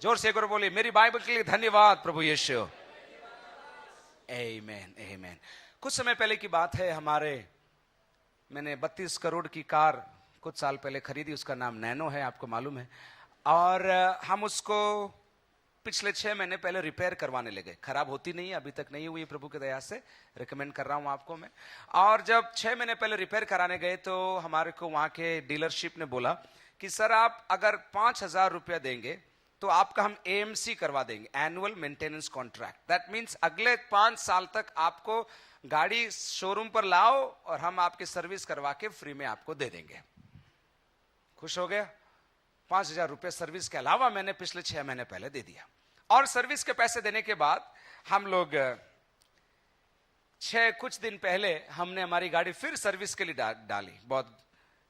जोर से करो, बोलिए मेरी बाइबल के लिए धन्यवाद प्रभु यीशु। आमीन आमीन। कुछ समय पहले की बात है, मैंने 32 करोड़ की कार कुछ साल पहले खरीदी। उसका नाम नैनो है, आपको मालूम है। और हम उसको पिछले 6 महीने पहले रिपेयर करवाने लगे। खराब होती नहीं है, अभी तक नहीं हुई, प्रभु की दया से। रिकमेंड कर रहा हूं आपको मैं। और जब 6 महीने पहले रिपेयर कराने गए तो हमारे को वहां के डीलरशिप ने बोला कि सर आप अगर 5,000 रुपया देंगे तो आपका हम एएमसी करवा देंगे, annual maintenance contract. That means अगले 5 साल तक आपको गाड़ी शोरूम पर लाओ और हम आपकी सर्विस करवा के फ्री में आपको दे देंगे। खुश हो गया। 5,000 रुपये सर्विस के अलावा मैंने पिछले 6 महीने पहले दे दिया। और सर्विस के पैसे देने के बाद हम लोग कुछ दिन पहले हमने हमारी गाड़ी फिर सर्विस के लिए डाली। बहुत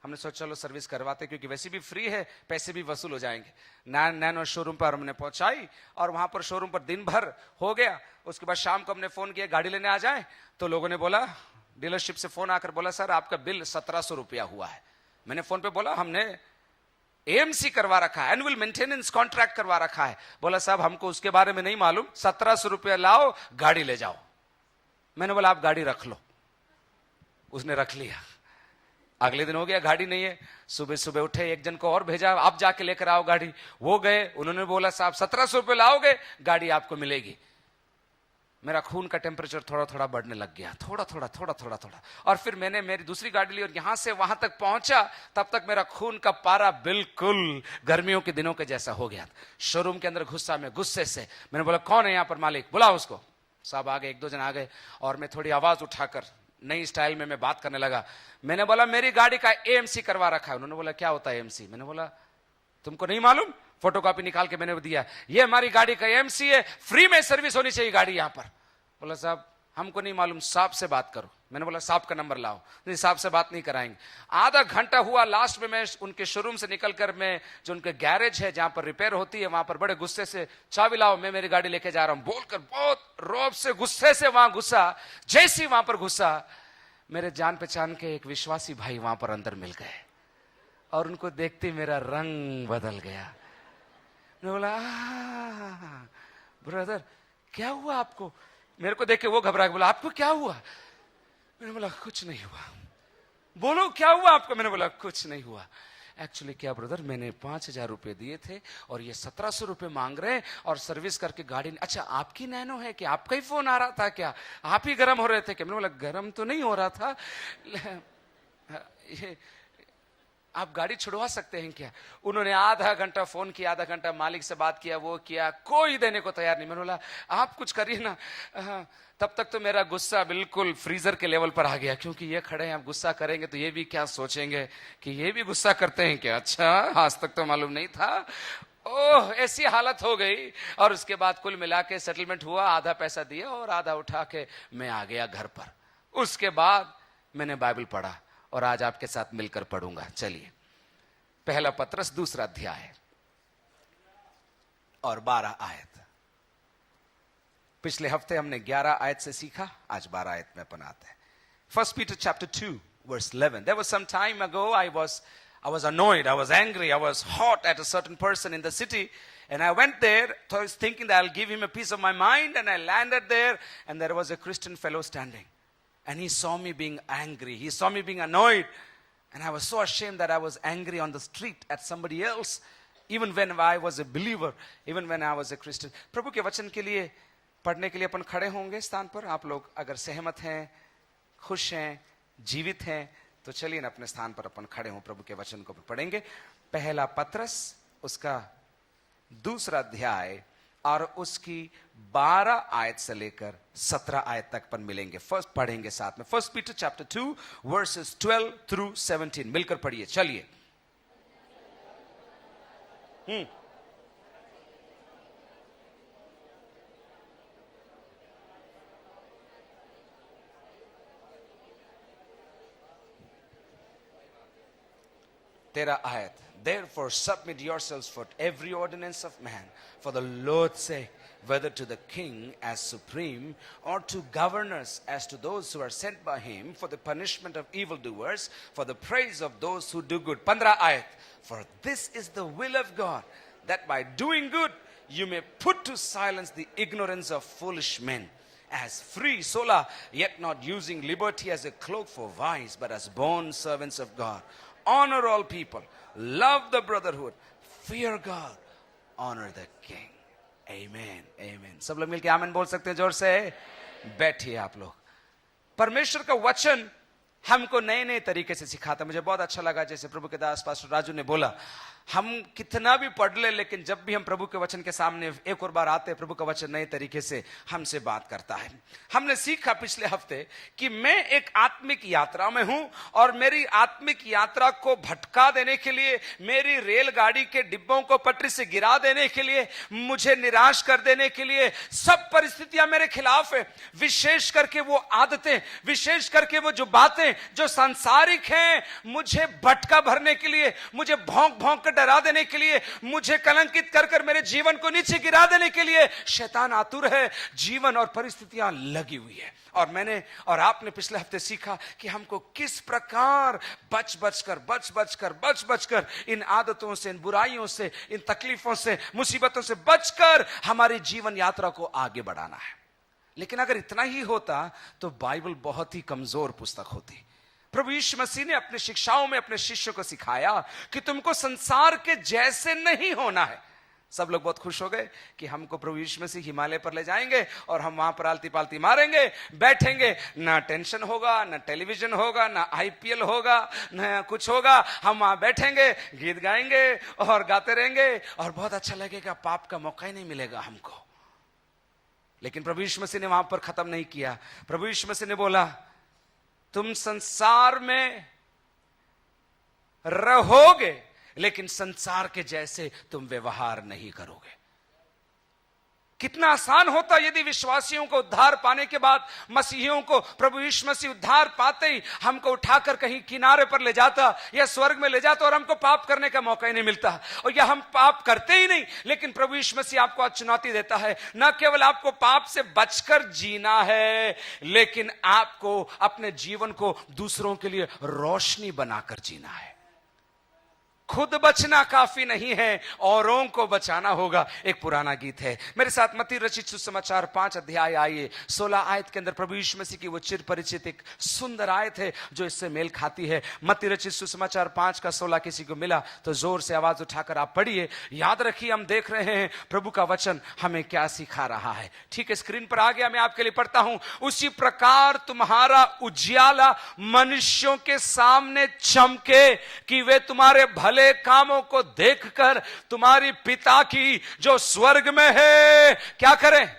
हमने सोचा चलो सर्विस करवाते, क्योंकि वैसे भी फ्री है, पैसे भी वसूल हो जाएंगे। नैनो शोरूम पर हमने पहुंचाई और वहां पर शोरूम पर दिन भर हो गया। उसके बाद शाम को हमने फोन किया गाड़ी लेने आ जाए, तो लोगों ने बोला, डीलरशिप से फोन आकर बोला सर आपका बिल 1700 रुपया हुआ है। मैंने फोन पे बोला हमने एएमसी करवा रखा है, एनुअल मेंटेनेंस कॉन्ट्रैक्ट करवा रखा है। बोला साहब हमको उसके बारे में नहीं मालूम, 1700 रुपया लाओ गाड़ी ले जाओ। मैंने बोला आप गाड़ी रख लो। उसने रख लिया। अगले दिन हो गया, गाड़ी नहीं है। सुबह सुबह उठे, एक जन को और भेजा, आप जाके लेकर आओ गाड़ी। वो गए, उन्होंने बोला साहब 1700 रुपये लाओगे गाड़ी आपको मिलेगी। मेरा खून का टेम्परेचर थोड़ा थोड़ा बढ़ने लग गया, थोड़ा थोड़ा। और फिर मैंने मेरी दूसरी गाड़ी ली और यहां से वहां तक पहुंचा। तब तक मेरा खून का पारा बिल्कुल गर्मियों के दिनों के जैसा हो गया। शोरूम के अंदर घुसा मैं गुस्से से। मैंने बोला कौन है यहां पर मालिक, बुलाओ उसको। साहब आ गए, 1-2 जन आ गए और मैं थोड़ी आवाज उठाकर नई स्टाइल में मैं बात करने लगा। मैंने बोला मेरी गाड़ी का एएमसी करवा रखा है। उन्होंने बोला क्या होता है एएमसी? मैंने बोला तुमको नहीं मालूम? फोटोकॉपी निकाल के मैंने दिया, ये हमारी गाड़ी का एएमसी है, फ्री में सर्विस होनी चाहिए गाड़ी यहां पर। बोला साहब हमको नहीं मालूम, साहब से बात करो। मैंने बोला साहब का नंबर लाओ। नहीं साहब से बात नहीं कराएंगे। आधा घंटा हुआ, लास्ट में मैं उनके शोरूम से निकलकर मैं जो उनके गैरेज है जहां पर रिपेयर होती है वहां पर बड़े गुस्से से, चाबी लाओ मैं मेरी गाड़ी लेके जा रहा हूं बोलकर बहुत रौब से गुस्से से वहां घुसा। जैसे ही वहां पर घुसा, मेरे जान पहचान के एक विश्वासी भाई वहां पर अंदर मिल गए और उनको देखते मेरा रंग बदल गया। मैंने बोला ब्रदर क्या हुआ आपको? मेरे को देख के वो घबरा के बोला आपको क्या हुआ? मैंने बोला कुछ नहीं हुआ। बोलो क्या हुआ आपको? मैंने बोला कुछ नहीं हुआ। एक्चुअली क्या ब्रदर, मैंने 5,000 रुपए दिए थे और ये 1700 रुपए मांग रहे हैं और सर्विस करके गाड़ी। अच्छा आपकी नैनो है कि आपका ही फोन आ रहा था क्या? आप ही गर्म हो रहे थे क्या? मैंने बोला गर्म तो नहीं हो रहा था, ये आप गाड़ी छुड़वा सकते हैं क्या? उन्होंने आधा घंटा फोन किया, आधा घंटा मालिक से बात किया, वो किया, कोई देने को तैयार नहीं। मैंने बोला आप कुछ करिए ना। तब तक तो मेरा गुस्सा बिल्कुल फ्रीजर के लेवल पर आ गया, क्योंकि ये खड़े हैं, आप गुस्सा करेंगे तो ये भी क्या सोचेंगे कि ये भी गुस्सा करते हैं क्या? अच्छा आज तक तो मालूम नहीं था। ओह ऐसी हालत हो गई। और उसके बाद कुल मिला के सेटलमेंट हुआ, आधा पैसा दिया और आधा उठा के मैं आ गया घर पर। उसके बाद मैंने बाइबल पढ़ा और आज आपके साथ मिलकर पढ़ूंगा। चलिए, पहला पत्रस 2 अध्याय और 12 आयत। पिछले हफ्ते हमने 11 आयत से सीखा, आज 12 आयत में अपन आते हैं। 1 Peter chapter 2 verse 11. There was some time ago I was annoyed, I was angry, I was hot at a certain person in the city, and I went there thinking that I'll give him a piece of my mind, and I landed there and there was a Christian fellow standing. And he saw me being angry. He saw me being annoyed. And I was so ashamed that I was angry on the street at somebody else, even when I was a believer, even when I was a Christian. प्रभु के वचन के लिए पढ़ने के लिए अपन खड़े होंगे स्थान पर। आप लोग अगर सहमत हैं, खुश हैं, जीवित हैं, तो चलिए ना अपने स्थान पर अपन खड़े हों, प्रभु के वचन को पढ़ेंगे। पहला पत्रस उसका 2 अध्याय और उसकी 12 आयत से लेकर 17 आयत तक पर मिलेंगे। फर्स्ट पढ़ेंगे साथ में। 1 Peter chapter 2 verses 12 through 17 मिलकर पढ़िए। चलिए। तेरा आयत Therefore submit yourselves for every ordinance of man for the Lord's sake, whether to the king as supreme or to governors as to those who are sent by him, for the punishment of evildoers, for the praise of those who do good. 15 ayat. For this is the will of God, that by doing good you may put to silence the ignorance of foolish men. As free, sola, yet not using liberty as a cloak for vice, but as bond servants of God. Honor all people, love the brotherhood, fear God, honor the king. Amen, amen. सब लोग मिलके आमेन बोल सकते हैं जोर से? बैठिए आप लोग. परमेश्वर का वचन हमको नए नए तरीके से सिखाता. मुझे बहुत अच्छा लगा जैसे प्रभु के दास पास्टर राजू ने बोला, हम कितना भी पढ़ ले, लेकिन जब भी हम प्रभु के वचन के सामने एक और बार आते हैं, प्रभु का वचन नए तरीके से हमसे बात करता है. हमने सीखा पिछले हफ्ते कि मैं एक आत्मिक यात्रा में हूं, और मेरी आत्मिक यात्रा को भटका देने के लिए, मेरी रेलगाड़ी के डिब्बों को पटरी से गिरा देने के लिए, मुझे निराश कर देने के लिए सब परिस्थितियां मेरे खिलाफ है. विशेष करके वो आदतें, विशेष करके वो जो बातें जो सांसारिक हैं, मुझे भटका भरने के लिए, मुझे भौंक भौंक कर डरा देने के लिए, मुझे कलंकित कर कर मेरे जीवन को नीचे गिरा देने के लिए शैतान आतुर है. जीवन और परिस्थितियां लगी हुई है. और मैंने और आपने पिछले हफ्ते सीखा कि हमको किस प्रकार बच बचकर इन आदतों से, इन बुराइयों से, इन तकलीफों से, मुसीबतों से बचकर हमारी जीवन यात्रा को आगे बढ़ाना है. लेकिन अगर इतना ही होता तो बाइबल बहुत ही कमजोर पुस्तक होती. प्रभु यीशु मसीह ने अपने शिक्षाओं में अपने शिष्यों को सिखाया कि तुमको संसार के जैसे नहीं होना है. सब लोग बहुत खुश हो गए कि हमको प्रभु यीशु मसीह हिमालय पर ले जाएंगे और हम वहां पर आलती पालती मारेंगे, बैठेंगे, ना टेंशन होगा, ना टेलीविजन होगा, ना आईपीएल होगा, ना कुछ होगा. हम वहां बैठेंगे, गीत गाएंगे और गाते रहेंगे और बहुत अच्छा लगेगा, पाप का मौका ही नहीं मिलेगा हमको. लेकिन प्रभु यीशु मसीह ने वहां पर खत्म नहीं किया. प्रभु यीशु मसीह ने बोला, तुम संसार में रहोगे, लेकिन संसार के जैसे तुम व्यवहार नहीं करोगे. कितना आसान होता यदि विश्वासियों को उद्धार पाने के बाद, मसीहियों को प्रभु यीशु मसीह उद्धार पाते ही हमको उठाकर कहीं किनारे पर ले जाता या स्वर्ग में ले जाता और हमको पाप करने का मौका ही नहीं मिलता, और या हम पाप करते ही नहीं. लेकिन प्रभु यीशु मसीह आपको आज चुनौती देता है, न केवल आपको पाप से बचकर जीना है, लेकिन आपको अपने जीवन को दूसरों के लिए रोशनी बनाकर जीना है. खुद बचना काफी नहीं है, औरों को बचाना होगा. एक पुराना गीत है, मेरे साथ मत्ती रचित सुसमाचार 5 अध्याय आइए 16 आयत के अंदर प्रभु यीशु मसीह की वो चिर परिचित एक सुंदर आयत है जो इससे मेल खाती है. मत्ती रचित सुसमाचार 5 का 16 किसी को मिला तो जोर से आवाज उठाकर आप पढ़िए. याद रखिए, हम देख रहे हैं प्रभु का वचन हमें क्या सिखा रहा है. ठीक है, स्क्रीन पर आ गया, मैं आपके लिए पढ़ता हूं. उसी प्रकार तुम्हारा उजियाला मनुष्यों के सामने चमके कि वे तुम्हारे भले कामों को देखकर तुम्हारी पिता की जो स्वर्ग में है क्या करें?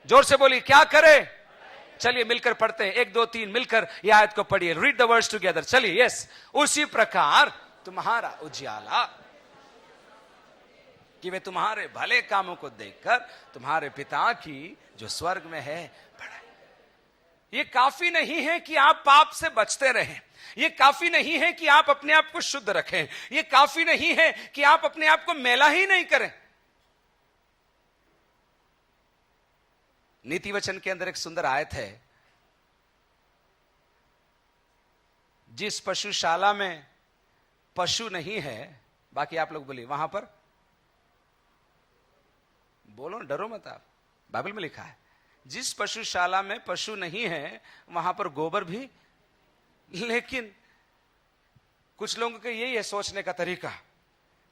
जोर से बोलिए, क्या करें? चलिए मिलकर पढ़ते हैं. 1 2 3 मिलकर यह आयत को पढ़िए. Read the words together. चलिए. यस. उसी प्रकार तुम्हारा उजियाला कि वे तुम्हारे भले कामों को देखकर तुम्हारे पिता की जो स्वर्ग में है बढ़े. ये काफी नहीं है कि आप पाप से बचते रहें, ये काफी नहीं है कि आप अपने आप को शुद्ध रखें, ये काफी नहीं है कि आप अपने आप को मैला ही नहीं करें. नीति वचन के अंदर एक सुंदर आयत है, जिस पशुशाला में पशु नहीं है, बाकी आप लोग बोलिए वहां पर, बोलो डरो मत आप, बाइबल में लिखा है जिस पशुशाला में पशु नहीं है वहां पर गोबर भी. लेकिन कुछ लोगों के यही है सोचने का तरीका,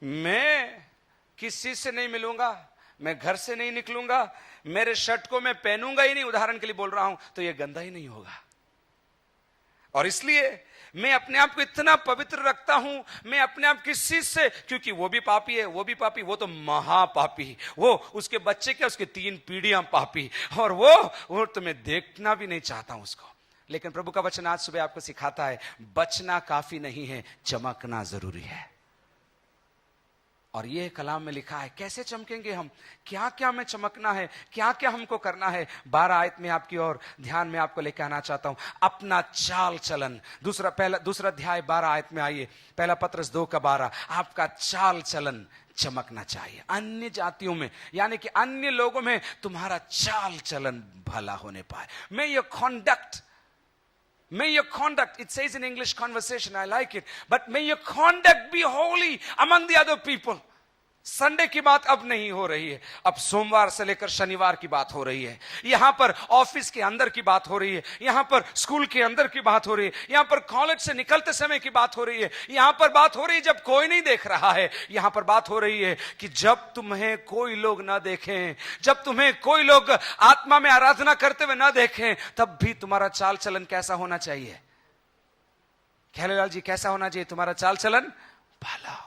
मैं किसी से नहीं मिलूंगा, मैं घर से नहीं निकलूंगा, मेरे शर्ट को मैं पहनूंगा ही नहीं, उदाहरण के लिए बोल रहा हूं, तो यह गंदा ही नहीं होगा. और इसलिए मैं अपने आप को इतना पवित्र रखता हूं, मैं अपने आप किसी से, क्योंकि वो भी पापी है, वो भी पापी, वो तो महापापी, वो उसके बच्चे क्या, उसके 3 पीढ़ियां पापी, और वो तो मैं देखना भी नहीं चाहता हूं उसको. लेकिन प्रभु का वचन आज सुबह आपको सिखाता है, बचना काफी नहीं है, चमकना जरूरी है. और ये कलाम में लिखा है कैसे चमकेंगे हम, क्या क्या हमें चमकना है, क्या क्या हमको करना है। 12 आयत में आपकी और ध्यान में आपको लेकर आना चाहता हूं, अपना चाल चलन। दूसरा अध्याय 12 आयत में आइए, पहला पत्रस 2:12। आपका चाल चलन चमकना चाहिए अन्य जातियों में, यानी कि अन्य लोगों में तुम्हारा चाल चलन भला होने पाए। May your conduct, it says in English conversation, I like it, but may your conduct be holy among the other people. Sunday की बात अब नहीं हो रही है, अब सोमवार से लेकर शनिवार की बात हो रही है। यहां पर ऑफिस के अंदर की बात हो रही है, यहां पर स्कूल के अंदर की बात हो रही है, यहां पर कॉलेज से निकलते समय की बात हो रही है, यहां पर बात हो रही है जब कोई नहीं देख रहा है, यहां पर बात हो रही है कि जब तुम्हें कोई लोग ना देखें, जब तुम्हें कोई लोग आत्मा में आराधना करते हुए ना देखें, तब भी तुम्हारा चाल चलन कैसा होना चाहिए? खेलेलाल जी, कैसा होना चाहिए? तुम्हारा चाल चलन भला,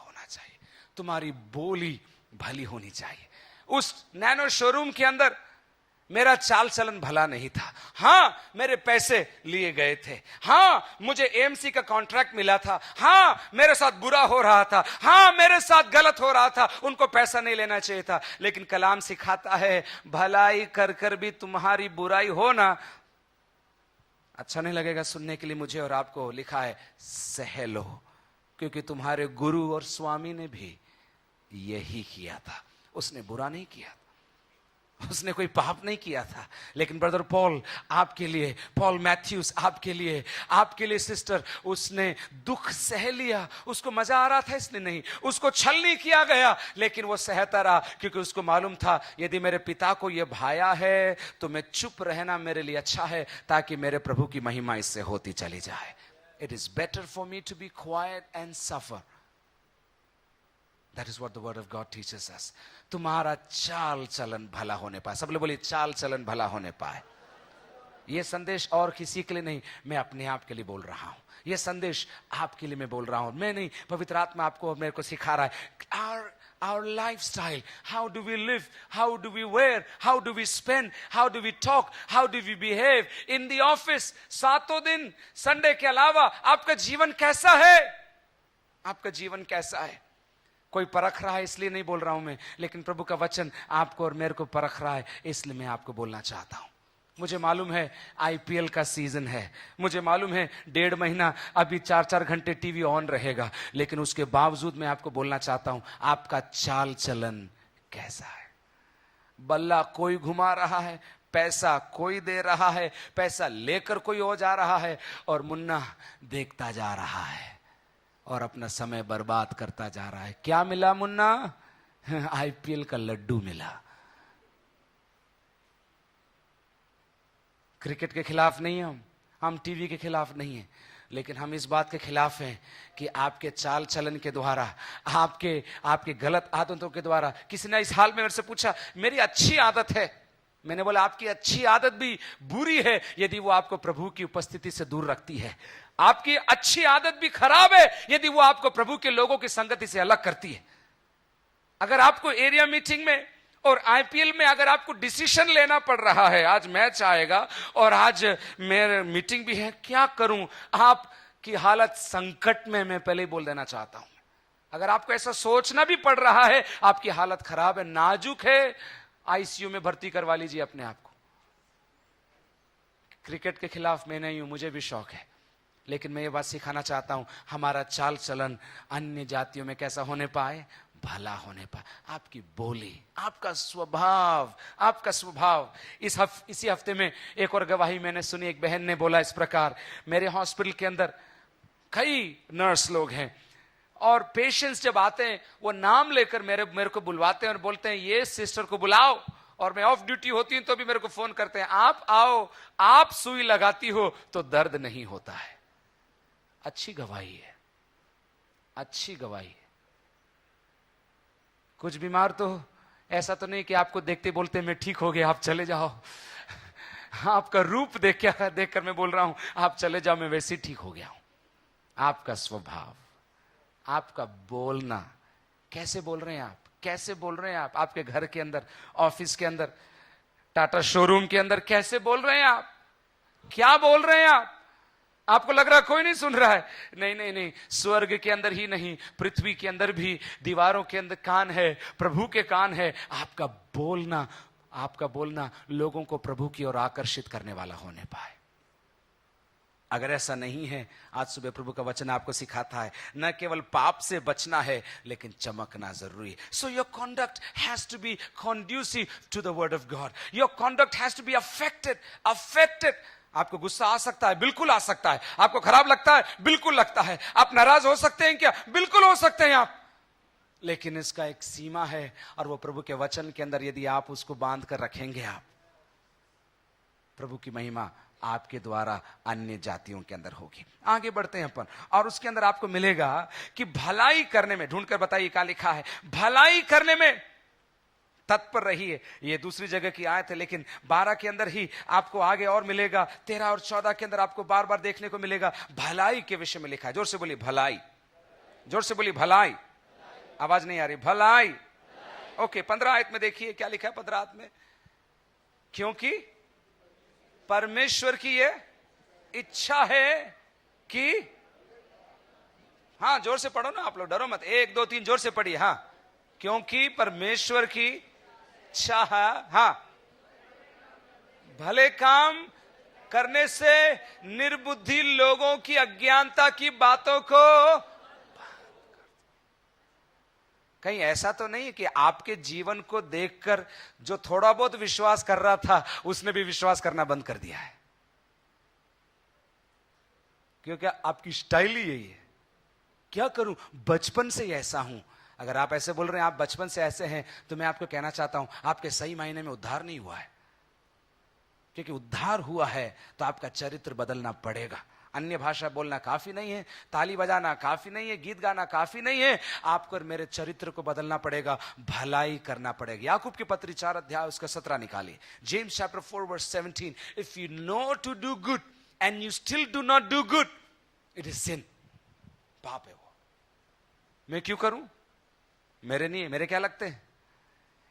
तुम्हारी बोली भली होनी चाहिए। उस नैनो शोरूम के अंदर मेरा चाल चलन भला नहीं था। हां, मेरे पैसे लिए गए थे, हां मुझे एएमसी का कॉन्ट्रैक्ट मिला था, हां मेरे साथ बुरा हो रहा था, हां मेरे साथ गलत हो रहा था, उनको पैसा नहीं लेना चाहिए था। लेकिन कलाम सिखाता है भलाई कर कर भी तुम्हारी बुराई हो ना, अच्छा नहीं लगेगा सुनने के लिए मुझे और आपको। लिखा है सह लो, क्योंकि तुम्हारे गुरु और स्वामी ने भी यही किया था। उसने बुरा नहीं किया, उसने कोई पाप नहीं किया था। लेकिन ब्रदर पॉल आपके लिए, पॉल मैथ्यूस आपके लिए सिस्टर, उसने दुख सह लिया। उसको मजा आ रहा था इसलिए नहीं, उसको छल नहीं किया गया, लेकिन वो सहता रहा, क्योंकि उसको मालूम था यदि मेरे पिता को यह भाया है तो मैं चुप रहना मेरे लिए अच्छा है, ताकि मेरे प्रभु की महिमा इससे होती चली जाए। It is better for me to be quiet and suffer. That is what the word of God teaches us. तुम्हारा चाल चलन भला होने पाए। सब लोग बोलिए चाल चलन भला होने पाए। यह संदेश और किसी के लिए नहीं, मैं अपने आप के लिए बोल रहा हूं। यह संदेश आपके लिए मैं बोल रहा हूं, मैं नहीं, पवित्र आत्मा आपको मेरे को सिखा रहा है। Our lifestyle, how do we live, how do we wear, how do we spend, how do we talk, how do we behave in the office, सातों दिन संडे के अलावा आपका जीवन कैसा है? आपका जीवन कैसा है? कोई परख रहा है इसलिए नहीं बोल रहा हूं मैं, लेकिन प्रभु का वचन आपको और मेरे को परख रहा है, इसलिए मैं आपको बोलना चाहता हूं। मुझे मालूम है आईपीएल का सीजन है, मुझे मालूम है 1.5 महीना अभी 4-4 घंटे टीवी ऑन रहेगा, लेकिन उसके बावजूद मैं आपको बोलना चाहता हूं आपका चाल चलन कैसा है? बल्ला कोई घुमा रहा है, पैसा कोई दे रहा है, पैसा लेकर कोई और जा रहा है, और मुन्ना देखता जा रहा है और अपना समय बर्बाद करता जा रहा है। क्या मिला मुन्ना? आईपीएल का लड्डू मिला। क्रिकेट के खिलाफ नहीं है हम टीवी के खिलाफ नहीं है, लेकिन हम इस बात के खिलाफ हैं कि आपके चाल चलन के द्वारा, आपके गलत आदतों के द्वारा। किसी ने इस हाल में मेरे से पूछा, मेरी अच्छी आदत है, मैंने बोला आपकी अच्छी आदत भी बुरी है यदि वो आपको प्रभु की उपस्थिति से दूर रखती है। आपकी अच्छी आदत भी खराब है यदि वो आपको प्रभु के लोगों की संगति से अलग करती है। अगर आपको एरिया मीटिंग में और आईपीएल में अगर आपको डिसीजन लेना पड़ रहा है, आज मैच आएगा और आज मेरे मीटिंग भी है, क्या करूं? आपकी हालत संकट में, मैं पहले ही बोल देना चाहता हूं। अगर आपको ऐसा सोचना भी पड़ रहा है, आपकी हालत खराब है, नाजुक है, आईसीयू में भर्ती करवा लीजिए अपने आप को। क्रिकेट के खिलाफ मैं नहीं हूं, मुझे भी शौक है, लेकिन मैं ये बात सिखाना चाहता हूं हमारा चाल चलन अन्य जातियों में कैसा होने पाए? भला होने पाए। आपकी बोली, आपका स्वभाव। इसी हफ्ते में एक और गवाही मैंने सुनी। एक बहन ने बोला इस प्रकार, मेरे हॉस्पिटल के अंदर कई नर्स लोग हैं और पेशेंट्स जब आते हैं वो नाम लेकर मेरे को बुलवाते हैं और बोलते हैं ये सिस्टर को बुलाओ, और मैं ऑफ ड्यूटी होती हूं तो भी मेरे को फोन करते हैं, आप आओ, आप सुई लगाती हो तो दर्द नहीं होता है। अच्छी गवाही है, अच्छी गवाही है। कुछ बीमार तो ऐसा तो नहीं कि आपको देखते बोलते मैं ठीक हो गया, आप चले जाओ। आपका रूप देखकर मैं बोल रहा हूं आप चले जाओ, मैं वैसे ही ठीक हो गया हूं। आपका स्वभाव, आपका बोलना, कैसे बोल रहे हैं आप, कैसे बोल रहे हैं आप? आपके घर के अंदर, ऑफिस के अंदर, टाटा शोरूम के अंदर कैसे बोल रहे हैं आप? क्या बोल रहे हैं आप? आपको लग रहा कोई नहीं सुन रहा है, नहीं नहीं नहीं, स्वर्ग के अंदर ही नहीं, पृथ्वी के अंदर भी दीवारों के अंदर कान है, प्रभु के कान है। आपका बोलना लोगों को प्रभु की ओर आकर्षित करने वाला होने पाए। अगर ऐसा नहीं है, आज सुबह प्रभु का वचन आपको सिखाता है न केवल पाप से बचना है लेकिन चमकना जरूरी है। So your conduct has to be conducive to the word of God. Your conduct has to be affected. आपको गुस्सा आ सकता है, बिल्कुल आ सकता है। आपको खराब लगता है, बिल्कुल लगता है। आप नाराज हो सकते हैं क्या? बिल्कुल हो सकते हैं आप। लेकिन इसका एक सीमा है, और वो प्रभु के वचन के अंदर यदि आप उसको बांध कर रखेंगे, आप प्रभु की महिमा आपके द्वारा अन्य जातियों के अंदर होगी। आगे बढ़ते हैं अपन, और उसके अंदर आपको मिलेगा कि भलाई करने में, ढूंढकर बताइए क्या लिखा है, भलाई करने में तत्पर रहिए। ये दूसरी जगह की आयत है, लेकिन 12 के अंदर ही आपको आगे और मिलेगा। 13 और 14 के अंदर आपको बार बार देखने को मिलेगा भलाई के विषय में लिखा है। जोर से बोलिए भलाई, जोर से बोलिए भलाई। आवाज नहीं आ रही, भलाई। ओके, 15 आयत में देखिए क्या लिखा है। 15 आयत में, क्योंकि परमेश्वर की यह इच्छा है कि, हाँ जोर से पढ़ो ना आप लोग, डरो मत। 1 2 3 जोर से पढ़िए। हाँ, क्योंकि परमेश्वर की इच्छा है, हाँ, भले काम करने से निर्बुद्धि लोगों की अज्ञानता की बातों को। कहीं ऐसा तो नहीं है कि आपके जीवन को देखकर जो थोड़ा बहुत विश्वास कर रहा था उसने भी विश्वास करना बंद कर दिया है? क्योंकि आपकी स्टाइल ही यही है। क्या करूं, बचपन से ही ऐसा हूं। अगर आप ऐसे बोल रहे हैं आप बचपन से ऐसे हैं, तो मैं आपको कहना चाहता हूं आपके सही मायने में उद्धार नहीं हुआ है। क्योंकि उद्धार हुआ है तो आपका चरित्र बदलना पड़ेगा। अन्य भाषा बोलना काफी नहीं है, ताली बजाना काफी नहीं है, गीत गाना काफी नहीं है। आपको और मेरे चरित्र को बदलना पड़ेगा, भलाई करना पड़ेगा। याकूब की पत्री 4 अध्याय उसका 17 निकालिए। James chapter 4 verse 17, if you know to do good and you still do not do good, it is sin. पाप है वो। मैं क्यों करूं? मेरे नहीं है, मेरे क्या लगते हैं?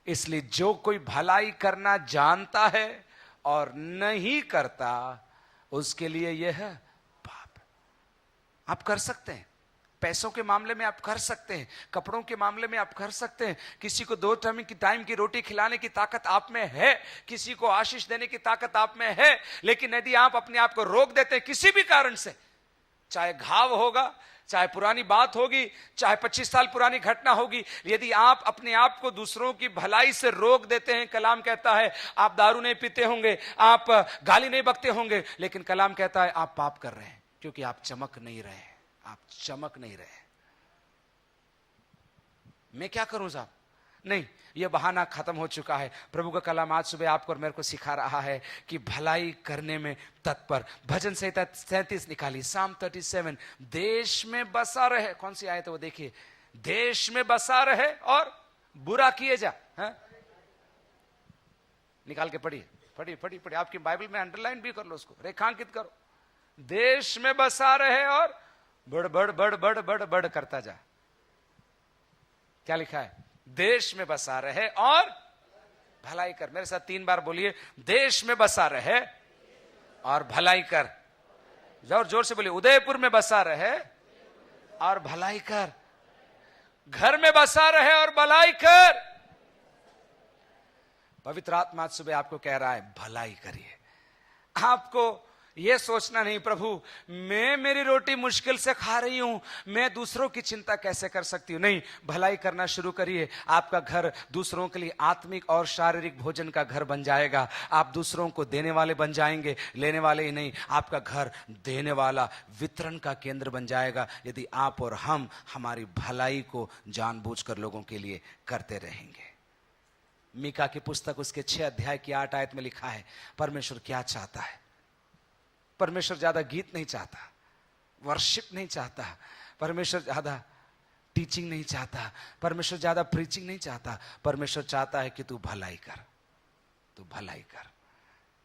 इसलिए जो कोई भलाई करना जानता है और नहीं करता, उसके लिए यह है पाप। आप कर सकते हैं, पैसों के मामले में आप कर सकते हैं, कपड़ों के मामले में आप कर सकते हैं। किसी को 2 टाइम की रोटी खिलाने की ताकत आप में है, किसी को आशीष देने की ताकत आप में है। लेकिन यदि आप अपने आप को रोक देते हैं किसी भी कारण से, चाहे घाव होगा, चाहे पुरानी बात होगी, चाहे 25 साल पुरानी घटना होगी, यदि आप अपने आप को दूसरों की भलाई से रोक देते हैं, कलाम कहता है आप दारू नहीं पीते होंगे, आप गाली नहीं बकते होंगे, लेकिन कलाम कहता है आप पाप कर रहे हैं, क्योंकि आप चमक नहीं रहे। आप चमक नहीं रहे। मैं क्या करूं साहब? नहीं, यह बहाना खत्म हो चुका है। प्रभु का कलाम आज सुबह आपको और मेरे को सिखा रहा है कि भलाई करने में तत्पर। भजन संहिता 37 निकाली, Psalm 37। देश में बसा रहे, कौन सी आयत है वो देखिए, देश में बसा रहे और बुरा किए जा। है? निकाल के पढ़िए, पढ़िए पढ़िए पढ़िए। आपकी बाइबल में अंडरलाइन भी कर लो, उसको रेखांकित करो। देश में बसा रहे और बड़ बड़ बड़ बड़ बड़ बड़ करता जा। क्या लिखा है? देश में बसा रहे और भलाई कर। मेरे साथ 3 बार बोलिए, देश में बसा रहे और भलाई कर। जोर जोर से बोलिए, उदयपुर में बसा रहे और भलाई कर, घर में बसा रहे और भलाई कर। पवित्र आत्मा सुबह आपको कह रहा है भलाई करिए। आपको यह सोचना नहीं प्रभु मैं मेरी रोटी मुश्किल से खा रही हूं, मैं दूसरों की चिंता कैसे कर सकती हूं। नहीं, भलाई करना शुरू करिए। आपका घर दूसरों के लिए आत्मिक और शारीरिक भोजन का घर बन जाएगा। आप दूसरों को देने वाले बन जाएंगे, लेने वाले ही नहीं। आपका घर देने वाला, वितरण का केंद्र बन जाएगा, यदि आप और हम हमारी भलाई को जानबूझकर लोगों के लिए करते रहेंगे। मीका की पुस्तक उसके 6 अध्याय की 8 आयत में लिखा है परमेश्वर क्या चाहता है। परमेश्वर ज्यादा गीत नहीं चाहता, वर्शिप नहीं चाहता, परमेश्वर ज्यादा टीचिंग नहीं चाहता, परमेश्वर ज्यादा प्रीचिंग नहीं चाहता। परमेश्वर चाहता है कि तू भलाई कर, तू भलाई कर।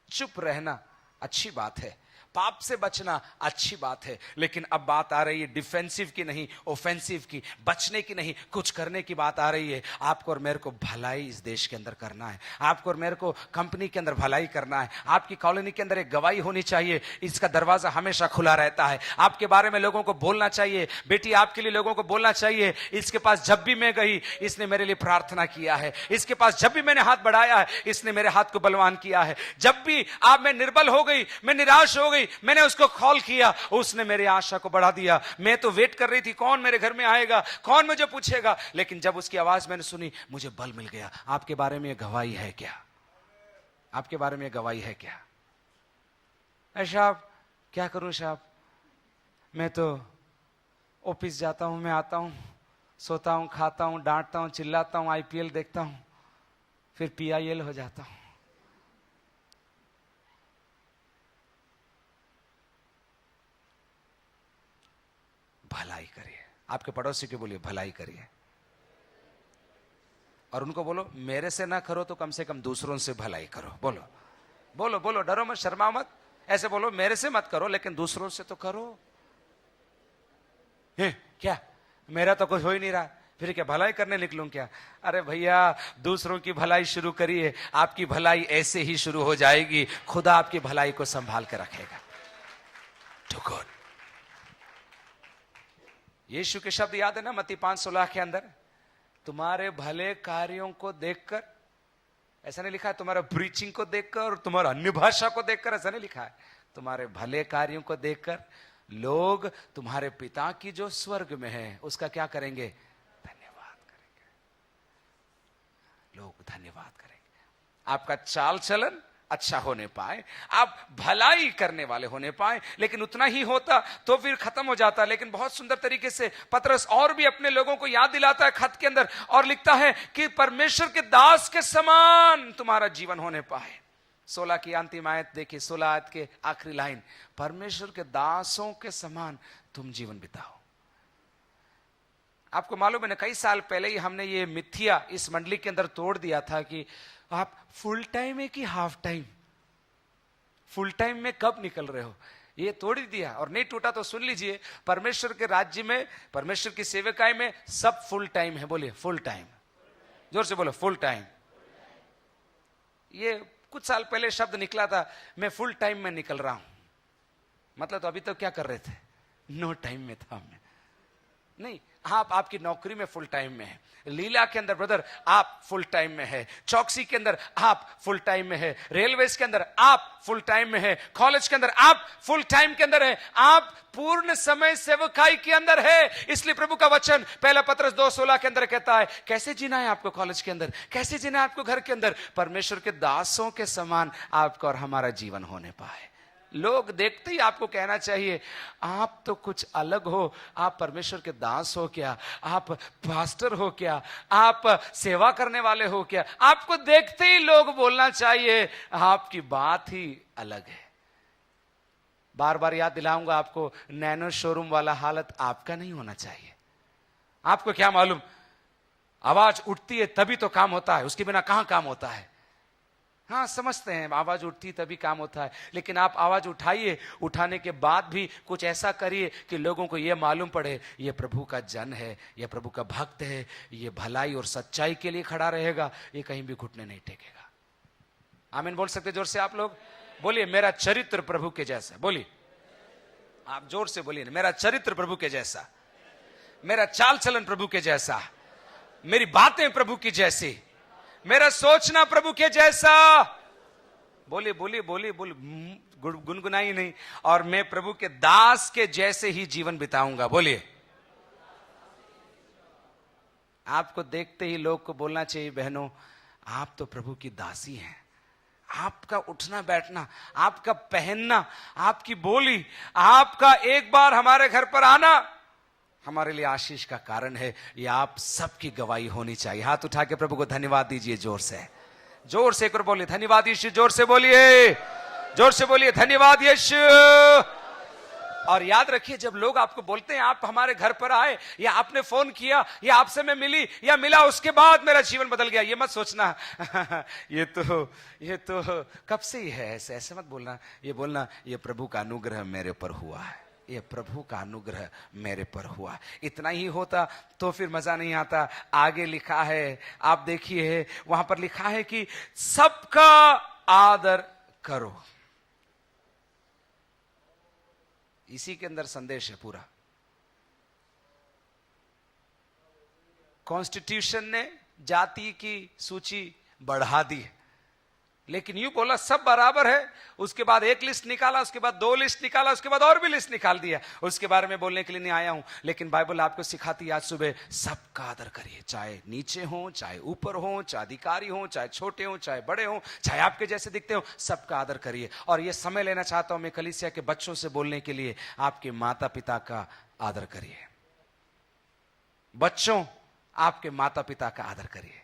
चुप रहना अच्छी बात है, पाप से बचना अच्छी बात है, लेकिन अब बात आ रही है डिफेंसिव की नहीं, ऑफेंसिव की, बचने की नहीं, कुछ करने की बात आ रही है। आपको और मेरे को भलाई इस देश के अंदर करना है, आपको और मेरे को कंपनी के अंदर भलाई करना है, आपकी कॉलोनी के अंदर एक गवाही होनी चाहिए, इसका दरवाजा हमेशा खुला रहता है। आपके बारे में लोगों को बोलना चाहिए, बेटी आपके लिए लोगों को बोलना चाहिए, इसके पास जब भी मैं गई इसने मेरे लिए प्रार्थना किया है, इसके पास जब भी मैंने हाथ बढ़ाया है इसने मेरे हाथ को बलवान किया है, जब भी आप मैं निर्बल हो गई, मैं निराश हो गई, मैंने उसको कॉल किया, उसने मेरी आशा को बढ़ा दिया। मैं तो वेट कर रही थी कौन मेरे घर में आएगा, कौन मुझे पूछेगा, लेकिन जब उसकी आवाज मैंने सुनी मुझे बल मिल गया। आपके बारे में यह गवाही है क्या? आपके बारे में गवाही है क्या? साहब क्या करूं साहब, मैं तो ऑफिस जाता हूं, मैं आता हूं, सोता हूं, खाता हूं, डांटता हूं, चिल्लाता हूं, आईपीएल देखता हूं, फिर पीआईएल हो जाता हूं। भलाई करिए, आपके पड़ोसी को बोलिए भलाई करिए, और उनको बोलो मेरे से ना करो तो कम से कम दूसरों से भलाई करो। बोलो बोलो बोलो, डरो मत, शर्मा मत, ऐसे बोलो मेरे से मत करो लेकिन दूसरों से तो करो। क्या मेरा तो कुछ हो ही नहीं रहा, फिर क्या भलाई करने निकलूं क्या? अरे भैया दूसरों की भलाई शुरू करिए, आपकी भलाई ऐसे ही शुरू हो जाएगी, खुदा आपकी भलाई को संभाल कर रखेगा। To good. यीशु के शब्द याद है ना मत्ती 5:16 के अंदर, तुम्हारे भले कार्यों को देखकर, ऐसा नहीं लिखा है तुम्हारा प्रीचिंग को देखकर और तुम्हारा अन्य भाषा को देखकर, ऐसा नहीं लिखा है, तुम्हारे भले कार्यों को देखकर लोग तुम्हारे पिता की जो स्वर्ग में है उसका क्या करेंगे? धन्यवाद करेंगे। लोग धन्यवाद करेंगे। आपका चाल चलन अच्छा होने पाए, आप भलाई करने वाले होने पाए, लेकिन उतना ही होता तो फिर खत्म हो जाता। लेकिन बहुत सुंदर तरीके से पतरस और भी अपने लोगों को याद दिलाता है खत के अंदर, और लिखता है कि परमेश्वर के दास के समान तुम्हारा जीवन होने पाए। 16 की अंतिम आयत देखिए, 16 आयत के आखिरी लाइन, परमेश्वर के दासों के समान तुम जीवन बिताओ। आपको मालूम है ना, कई साल पहले ही हमने ये मिथ्या इस मंडली के अंदर तोड़ दिया था कि आप फुल टाइम है कि हाफ टाइम, फुल टाइम में कब निकल रहे हो, ये तोड़ ही दिया। और नहीं टूटा तो सुन लीजिए, परमेश्वर के राज्य में, परमेश्वर की सेवकाई में सब फुल टाइम है। बोलिए फुल टाइम, जोर से बोलो फुल टाइम। ये कुछ साल पहले शब्द निकला था, मैं फुल टाइम में निकल रहा हूं, मतलब तो अभी तो क्या कर रहे थे, नो टाइम में था मैं। नहीं, आप आपकी नौकरी में फुल टाइम में है, लीला के अंदर ब्रदर आप फुल टाइम में है, चौकसी के अंदर आप फुल टाइम में है, रेलवेज के अंदर आप फुल टाइम में है, कॉलेज के अंदर आप फुल टाइम के अंदर है, आप पूर्ण समय सेवकाई के अंदर है। इसलिए प्रभु का वचन पहला पत्रस 2:16 के अंदर कहता है, कैसे जीना है आपको कॉलेज के अंदर, कैसे जीना है आपको घर के अंदर, परमेश्वर के दासों के समान आपका और हमारा जीवन होने पाए। लोग देखते ही आपको कहना चाहिए आप तो कुछ अलग हो, आप परमेश्वर के दास हो क्या, आप पास्टर हो क्या, आप सेवा करने वाले हो क्या, आपको देखते ही लोग बोलना चाहिए आपकी बात ही अलग है। बार बार याद दिलाऊंगा आपको, नैनो शोरूम वाला हालत आपका नहीं होना चाहिए। आपको क्या मालूम, आवाज उठती है तभी तो काम होता है, उसके बिना कहां काम होता है। हाँ समझते हैं आवाज उठती तभी काम होता है, लेकिन आप आवाज उठाइए, उठाने के बाद भी कुछ ऐसा करिए कि लोगों को यह मालूम पड़े ये प्रभु का जन है, ये प्रभु का भक्त है, ये भलाई और सच्चाई के लिए खड़ा रहेगा, ये कहीं भी घुटने नहीं टेकेगा। आमीन बोल सकते जोर से आप लोग? बोलिए मेरा चरित्र प्रभु के जैसा। बोलिए, आप जोर से बोलिए, मेरा चरित्र प्रभु के जैसा, मेरा चाल चलन प्रभु के जैसा, मेरी बातें प्रभु की जैसी, मेरा सोचना प्रभु के जैसा। बोलिए बोलिए बोलिए बोलिए, गुनगुनाई नहीं। और मैं प्रभु के दास के जैसे ही जीवन बिताऊंगा। बोलिए, आपको देखते ही लोग को बोलना चाहिए बहनों आप तो प्रभु की दासी हैं। आपका उठना बैठना, आपका पहनना, आपकी बोली, आपका एक बार हमारे घर पर आना हमारे लिए आशीष का कारण है। ये आप सबकी गवाही होनी चाहिए। हाथ उठा के प्रभु को धन्यवाद दीजिए जोर से, जोर से एक बार बोलिए धन्यवाद यीशु, जोर से बोलिए, जोर से बोलिए धन्यवाद यीशु, और याद रखिए, जब लोग आपको बोलते हैं आप हमारे घर पर आए, या आपने फोन किया, या आपसे मैं मिली या मिला उसके बाद मेरा जीवन बदल गया, ये मत सोचना ये तो कब से ही है, ऐसे मत बोलना। ये बोलना, ये प्रभु का अनुग्रह मेरे पर हुआ है, ये प्रभु का अनुग्रह मेरे पर हुआ। इतना ही होता तो फिर मजा नहीं आता। आगे लिखा है, आप देखिए, वहां पर लिखा है कि सबका आदर करो। इसी के अंदर संदेश है पूरा। कॉन्स्टिट्यूशन ने जाति की सूची बढ़ा दी है, लेकिन यूं बोला सब बराबर है। उसके बाद एक लिस्ट निकाला, उसके बाद 2 लिस्ट निकाला, उसके बाद और भी लिस्ट निकाल दिया। उसके बारे में बोलने के लिए नहीं आया हूं, लेकिन बाइबल आपको सिखाती है आज सुबह, सबका आदर करिए, चाहे नीचे हो, चाहे ऊपर हो, चाहे अधिकारी हो, चाहे छोटे हो, चाहे बड़े हो, चाहे आपके जैसे दिखते हो, सबका आदर करिए। और यह समय लेना चाहता हूं मैं कलीसिया के बच्चों से बोलने के लिए, आपके माता पिता का आदर करिए। बच्चों, आपके माता पिता का आदर करिए।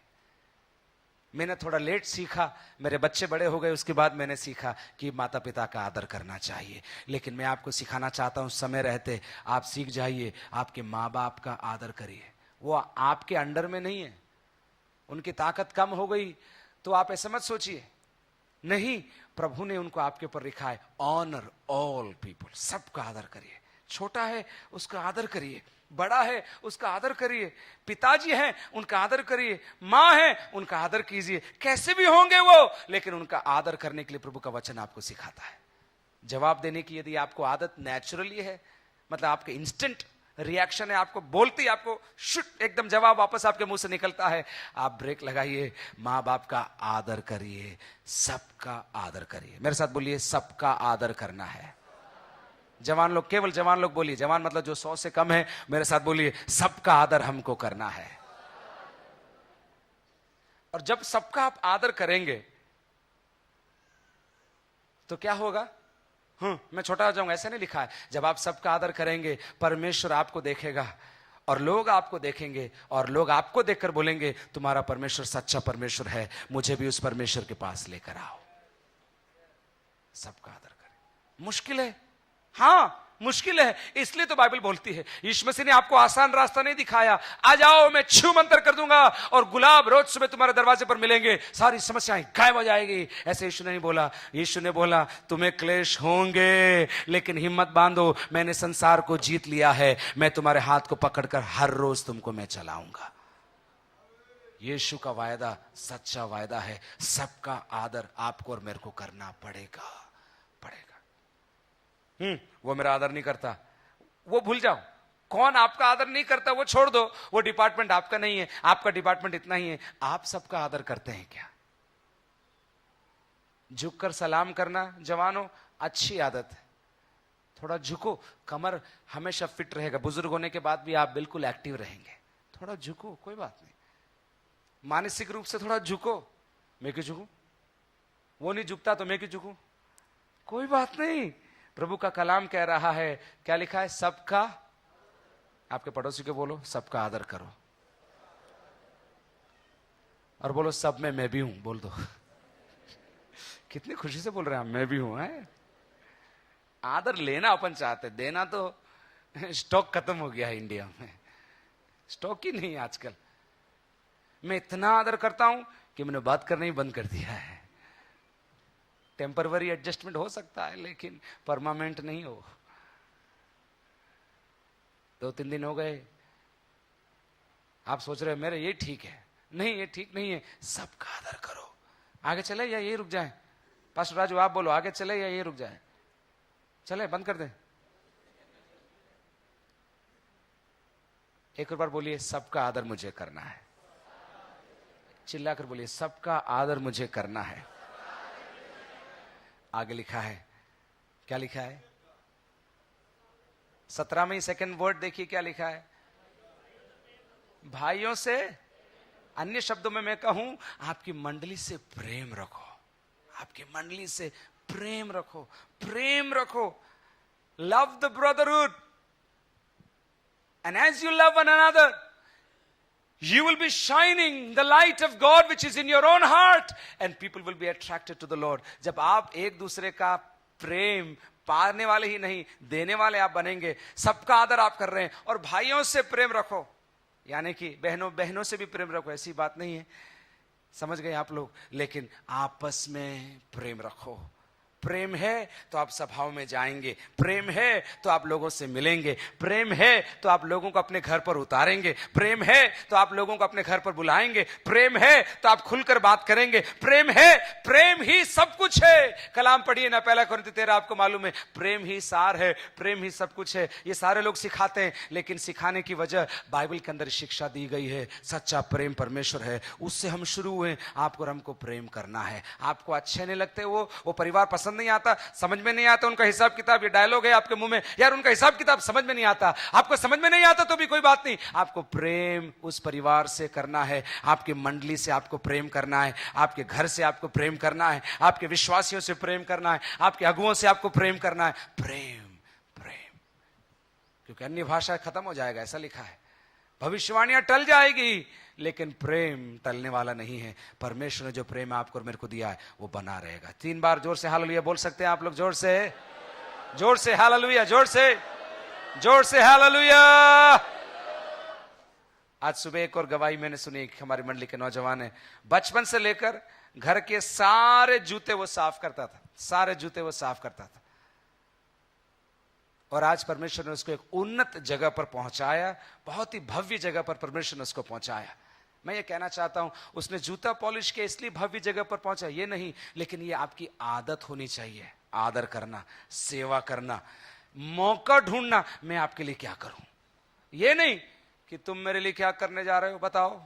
मैंने थोड़ा लेट सीखा, मेरे बच्चे बड़े हो गए, उसके बाद मैंने सीखा कि माता पिता का आदर करना चाहिए। लेकिन मैं आपको सिखाना चाहता हूं, समय रहते आप सीख जाइए, आपके माँ बाप का आदर करिए। वो आपके अंडर में नहीं है, उनकी ताकत कम हो गई तो आप ऐसा मत सोचिए, नहीं, प्रभु ने उनको आपके ऊपर लिखा है, ऑनर ऑल पीपल, सबका आदर करिए। छोटा है उसका आदर करिए, बड़ा है उसका आदर करिए, पिताजी हैं उनका आदर करिए, मां है उनका आदर कीजिए, कैसे भी होंगे वो, लेकिन उनका आदर करने के लिए प्रभु का वचन आपको सिखाता है। जवाब देने की यदि आपको आदत नेचुरली है, मतलब आपके इंस्टेंट रिएक्शन है, आपको बोलती, आपको शुट एकदम जवाब वापस आपके मुंह से निकलता है, आप ब्रेक लगाइए, मां बाप का आदर करिए, सबका आदर करिए। मेरे साथ बोलिए, सबका आदर करना है। जवान लोग, केवल जवान लोग बोलिए, जवान मतलब जो 100 से कम है, मेरे साथ बोलिए, सबका आदर हमको करना है। और जब सबका आप आदर करेंगे तो क्या होगा? मैं छोटा हो जाऊंगा, ऐसा नहीं लिखा है। जब आप सबका आदर करेंगे, परमेश्वर आपको देखेगा और लोग आपको देखेंगे, और लोग आपको देखकर बोलेंगे, तुम्हारा परमेश्वर सच्चा परमेश्वर है, मुझे भी उस परमेश्वर के पास लेकर आओ। सबका आदर करें। मुश्किल है, हाँ मुश्किल है, इसलिए तो बाइबल बोलती है, यीशु मसीह ने आपको आसान रास्ता नहीं दिखाया, आ जाओ मैं छू मंतर कर दूंगा और गुलाब रोज सुबह तुम्हारे दरवाजे पर मिलेंगे, सारी समस्याएं गायब हो जाएगी। ऐसे यीशु ने नहीं बोला। यीशु ने बोला, तुम्हें क्लेश होंगे, लेकिन हिम्मत बांधो, मैंने संसार को जीत लिया है, मैं तुम्हारे हाथ को पकड़कर हर रोज तुमको मैं चलाऊंगा। यीशु का वायदा सच्चा वायदा है, सबका आदर आपको और मेरे को करना पड़ेगा। वो मेरा आदर नहीं करता, वो भूल जाओ। कौन आपका आदर नहीं करता वो छोड़ दो, वो डिपार्टमेंट आपका नहीं है। आपका डिपार्टमेंट इतना ही है, आप सबका आदर करते हैं क्या? झुककर सलाम करना जवानों अच्छी आदत है, थोड़ा झुको, कमर हमेशा फिट रहेगा। बुजुर्ग होने के बाद भी आप बिल्कुल एक्टिव रहेंगे। थोड़ा झुको, कोई बात नहीं। मानसिक रूप से थोड़ा झुको। मैं क्यों झुकूं? वो नहीं झुकता तो मैं क्यों झुकूं? कोई बात नहीं। प्रभु का कलाम कह रहा है, क्या लिखा है? सबका, आपके पड़ोसी को बोलो, सबका आदर करो, और बोलो सब में मैं भी हूं। बोल दो। कितनी खुशी से बोल रहे हैं, मैं भी हूं। है आदर लेना अपन चाहते, देना तो स्टॉक खत्म हो गया है इंडिया में, स्टॉक ही नहीं आजकल। मैं इतना आदर करता हूं कि मैंने बात करना ही बंद कर दिया है। टेम्पररी एडजस्टमेंट हो सकता है, लेकिन परमानेंट नहीं हो। 2-3 दिन हो गए, आप सोच रहे हो मेरे ये ठीक है, नहीं ये ठीक नहीं है। सबका आदर करो। आगे चले या ये रुक जाए? पास्टर राजू आप बोलो, आगे चले या ये रुक जाए? चले, बंद कर दे। एक बार बोलिए, सबका आदर मुझे करना है। चिल्लाकर बोलिए, सबका आदर मुझे करना है। आगे लिखा है, क्या लिखा है? 17 में सेकंड वर्ड देखिए क्या लिखा है? भाइयों से, अन्य शब्दों में मैं कहूं, आपकी मंडली से प्रेम रखो। आपकी मंडली से प्रेम रखो, प्रेम रखो। Love the brotherhood, and as you love one another, you will be shining the light of God which is in your own heart, and people will be attracted to the Lord. जब आप एक दूसरे का प्रेम पाने वाले ही नहीं, देने वाले आप बनेंगे। सबका आदर आप कर रहे हैं, और भाइयों से प्रेम रखो, यानी कि बहनों से भी प्रेम रखो, ऐसी बात नहीं है, समझ गए आप लोग। लेकिन आपस में प्रेम रखो। प्रेम है तो आप सभाओं में जाएंगे, प्रेम है तो आप लोगों से मिलेंगे, प्रेम है तो आप लोगों को अपने घर पर उतारेंगे, प्रेम है तो आप लोगों को अपने घर पर बुलाएंगे, प्रेम है तो आप खुलकर बात करेंगे। प्रेम है, प्रेम ही सब कुछ है। कलाम पढ़िए ना, 1 कोरिन्थियों 13, आपको मालूम है, प्रेम ही सार है, प्रेम ही सब कुछ है। ये सारे लोग सिखाते हैं, लेकिन सिखाने की वजह बाइबल के अंदर शिक्षा दी गई है। सच्चा प्रेम परमेश्वर है, उससे हम शुरू हुए। आपको और हमको प्रेम करना है। आपको अच्छे नहीं लगते वो परिवार पसंद नहीं आता, समझ में नहीं आता उनका हिसाब किताब, ये डायलॉग है आपके मुंह में, यार उनका हिसाब किताब समझ में नहीं आता। आपको समझ में नहीं आता तो भी कोई बात नहीं, आपको प्रेम उस परिवार से करना है, आपकी मंडली से आपको प्रेम करना है, आपके घर से आपको प्रेम करना है, आपके विश्वासियों से प्रेम करना है, आपके अगुओं से आपको प्रेम करना है। प्रेम प्रेम, क्योंकि अन्य भाषा खत्म हो जाएगा, ऐसा लिखा है। भविष्यवाणियां टल जाएगी, लेकिन प्रेम टलने वाला नहीं है। परमेश्वर ने जो प्रेम आपको और मेरे को दिया है वो बना रहेगा। 3 बार जोर से हालेलुया बोल सकते हैं आप लोग? जोर से हालेलुया, जोर से हालेलुया। आज सुबह एक और गवाही मैंने सुनी, हमारी मंडली के नौजवान है, बचपन से लेकर घर के सारे जूते वो साफ करता था, और आज परमेश्वर ने उसको एक उन्नत जगह पर पहुंचाया, बहुत ही भव्य जगह पर परमेश्वर ने उसको पहुंचाया। मैं ये कहना चाहता हूं, उसने जूता पॉलिश के इसलिए भव्य जगह पर पहुंचा ये नहीं, लेकिन ये आपकी आदत होनी चाहिए, आदर करना, सेवा करना, मौका ढूंढना, मैं आपके लिए क्या करूं। ये नहीं कि तुम मेरे लिए क्या करने जा रहे हो बताओ,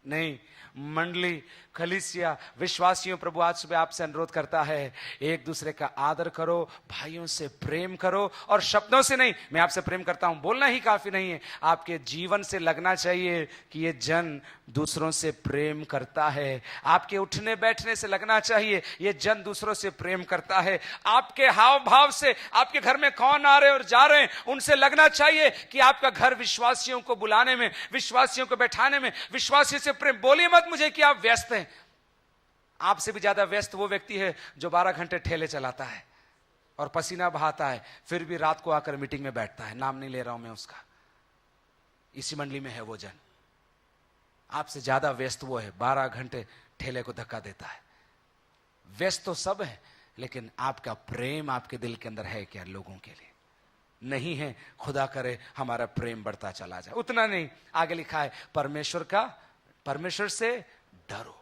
नहीं। मंडली, कलीसिया, विश्वासियों, प्रभु आज सुबह आपसे अनुरोध करता है, एक दूसरे का आदर करो, भाइयों से प्रेम करो, और शब्दों से नहीं, मैं आपसे प्रेम करता हूं बोलना ही काफी नहीं है, आपके जीवन से लगना चाहिए कि ये जन दूसरों से प्रेम करता है। आपके उठने बैठने से लगना चाहिए ये जन दूसरों से प्रेम करता है। आपके हाव भाव से, आपके घर में कौन आ रहे और जा रहे हैं, उनसे लगना चाहिए कि आपका घर विश्वासियों को बुलाने में, विश्वासियों को बैठाने में, विश्वासियों से प्रेम। बोलिए मत मुझे कि आप व्यस्त हैं। आपसे भी ज्यादा व्यस्त वो व्यक्ति है जो 12 घंटे ठेले चलाता है और पसीना बहाता है, फिर भी रात को आकर मीटिंग में बैठता है। नाम नहीं ले रहा हूं मैं उसका, इसी मंडली में है वो जन। आपसे ज्यादा व्यस्त वो है, 12 घंटे ठेले को धक्का देता है। व्यस्त तो सब है, लेकिन आपका प्रेम आपके दिल के अंदर है क्या लोगों के लिए? नहीं है। खुदा करे हमारा प्रेम बढ़ता चला जाए। उतना नहीं, आगे लिखा है परमेश्वर से डरो।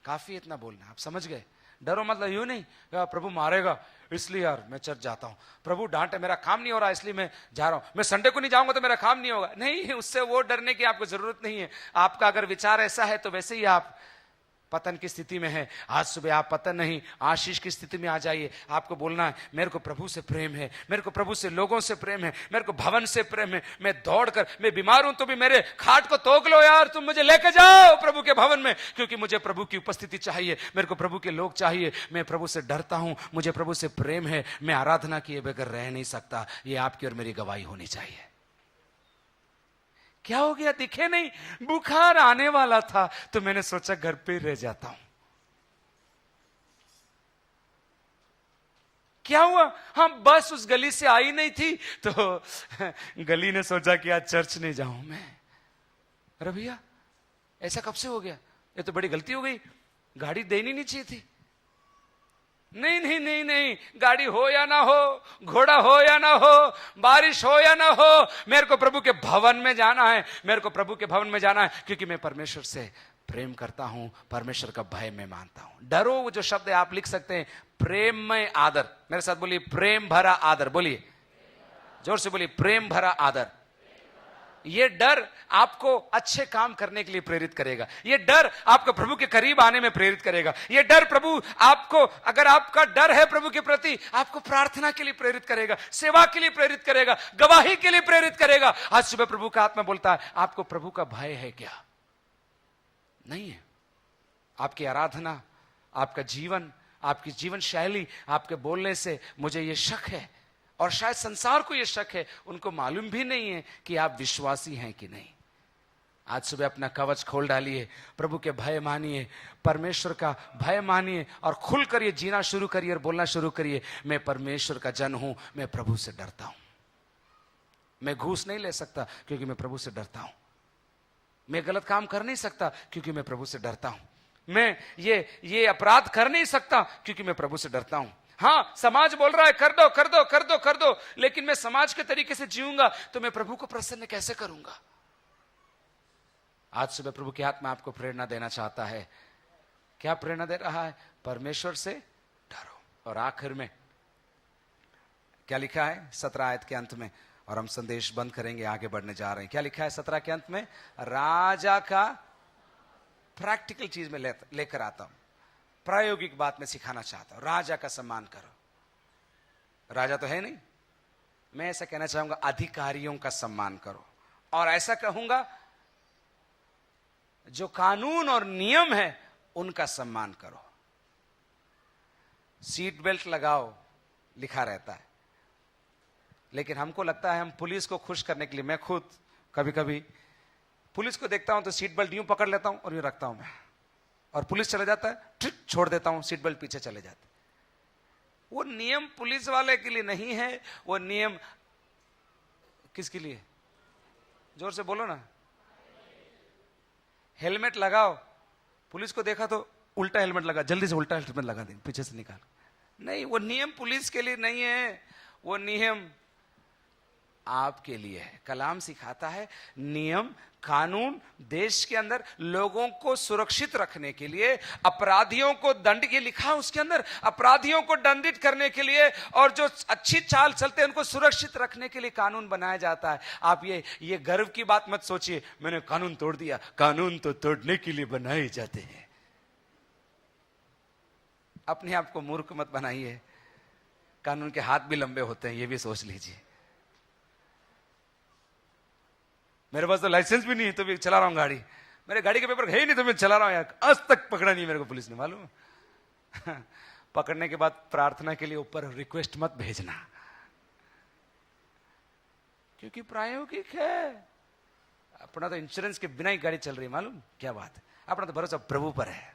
काफी इतना बोलना, आप समझ गए? डरो मतलब यूं नहीं यार प्रभु मारेगा इसलिए यार मैं चर्च जाता हूं, प्रभु डांटे मेरा काम नहीं हो रहा इसलिए मैं जा रहा हूं, मैं संडे को नहीं जाऊंगा तो मेरा काम नहीं होगा। नहीं, उससे वो डरने की आपको जरूरत नहीं है। आपका अगर विचार ऐसा है तो वैसे ही आप पतन की स्थिति में है। आज सुबह आप पतन नहीं, आशीष की स्थिति में आ जाइए। आपको बोलना है मेरे को प्रभु से प्रेम है, मेरे को प्रभु से, लोगों से प्रेम है, मेरे को भवन से प्रेम है। मैं दौड़कर, मैं बीमार हूं तो भी मेरे खाट को तोक लो यार, तुम मुझे लेके जाओ प्रभु के भवन में, क्योंकि मुझे प्रभु की उपस्थिति चाहिए, मेरे को प्रभु के लोग चाहिए। मैं प्रभु से डरता हूं, मुझे प्रभु से प्रेम है, मैं आराधना किए बगैर रह नहीं सकता। ये आपकी और मेरी गवाही होनी चाहिए। क्या हो गया? दिखे नहीं? बुखार आने वाला था तो मैंने सोचा घर पे रह जाता हूं। क्या हुआ? हाँ, बस उस गली से आई नहीं थी तो गली ने सोचा कि आज चर्च नहीं जाऊं मैं। अरे भैया ऐसा कब से हो गया? ये तो बड़ी गलती हो गई, गाड़ी देनी नहीं चाहिए थी। नहीं नहीं नहीं नहीं, गाड़ी हो या ना हो, घोड़ा हो या ना हो, बारिश हो या ना हो, मेरे को प्रभु के भवन में जाना है, मेरे को प्रभु के भवन में जाना है, क्योंकि मैं परमेश्वर से प्रेम करता हूं, परमेश्वर का भय मैं मानता हूं। डरो, वो जो शब्द है आप लिख सकते हैं, प्रेममय आदर। मेरे साथ बोलिए, प्रेम भरा आदर। बोलिए जोर से, बोलिए प्रेम भरा आदर। ये डर आपको अच्छे काम करने के लिए प्रेरित करेगा। ये डर आपको प्रभु के करीब आने में प्रेरित करेगा। ये डर प्रभु आपको, अगर आपका डर है प्रभु के प्रति, आपको प्रार्थना के लिए प्रेरित करेगा, सेवा के लिए प्रेरित करेगा, गवाही के लिए प्रेरित करेगा। आज सुबह प्रभु का आत्मा बोलता है, आपको प्रभु का भय है क्या? नहीं है। आपकी आराधना, आपका जीवन, आपकी जीवन शैली, आपके बोलने से मुझे यह शक है, और शायद संसार को यह शक है, उनको मालूम भी नहीं है कि आप विश्वासी हैं कि नहीं। आज सुबह अपना कवच खोल डालिए, प्रभु के भय मानिए, परमेश्वर का भय मानिए और खुलकर ये जीना शुरू करिए और बोलना शुरू करिए, मैं परमेश्वर का जन हूं, मैं प्रभु से डरता हूं। मैं घूस नहीं ले सकता क्योंकि मैं प्रभु से डरता हूं। मैं गलत काम कर नहीं सकता क्योंकि मैं प्रभु से डरता हूं। मैं ये अपराध कर नहीं सकता क्योंकि मैं प्रभु से डरता हूं। हाँ, समाज बोल रहा है कर दो कर दो कर दो कर दो, लेकिन मैं समाज के तरीके से जीऊंगा तो मैं प्रभु को प्रसन्न कैसे करूंगा? आज सुबह प्रभु की आत्मा आपको प्रेरणा देना चाहता है। क्या प्रेरणा दे रहा है? परमेश्वर से डरो। और आखिर में क्या लिखा है 17 आयत के अंत में, और हम संदेश बंद करेंगे, आगे बढ़ने जा रहे हैं। क्या लिखा है 17 के अंत में? राजा का प्रैक्टिकल चीज में लेकर आता हूं, प्रायोगिक बात में सिखाना चाहता हूं। राजा का सम्मान करो। राजा तो है नहीं, मैं ऐसा कहना चाहूंगा अधिकारियों का सम्मान करो। और ऐसा कहूंगा जो कानून और नियम है उनका सम्मान करो। सीट बेल्ट लगाओ लिखा रहता है, लेकिन हमको लगता है हम पुलिस को खुश करने के लिए, मैं खुद कभी कभी पुलिस को देखता हूं तो सीट बेल्ट यूं पकड़ लेता हूं और यूं रखता हूं मैं, और पुलिस चले जाता है ठीक छोड़ देता हूं, सीट बेल्ट पीछे चले जाते। वो नियम पुलिस वाले के लिए नहीं है, वो नियम किसके लिए? जोर से बोलो ना। हेलमेट लगाओ, पुलिस को देखा तो उल्टा हेलमेट लगा, जल्दी से उल्टा हेलमेट लगा देंगे, पीछे से निकाल। नहीं, वो नियम पुलिस के लिए नहीं है, वो नियम आपके लिए है। कलाम सिखाता है नियम कानून देश के अंदर लोगों को सुरक्षित रखने के लिए, अपराधियों को दंड, ये लिखा उसके अंदर, अपराधियों को दंडित करने के लिए और जो अच्छी चाल चलते हैं उनको सुरक्षित रखने के लिए कानून बनाया जाता है। आप ये गर्व की बात मत सोचिए मैंने कानून तोड़ दिया, कानून तो तोड़ने के लिए बनाए जाते हैं। अपने आप को मूर्ख मत बनाइए, कानून के हाथ भी लंबे होते हैं, ये भी सोच लीजिए। मेरे पास तो लाइसेंस भी नहीं है तो भी चला रहा हूं गाड़ी, मेरे गाड़ी के पेपर है ही नहीं तो मैं चला रहा हूं यार, आज तक पकड़ा नहीं मेरे को पुलिस ने, मालूम? पकड़ने के बाद प्रार्थना के लिए ऊपर रिक्वेस्ट मत भेजना, क्योंकि प्रायोगिक है। अपना तो इंश्योरेंस के बिना ही गाड़ी चल रही है, मालूम क्या बात है? अपना तो भरोसा प्रभु पर है।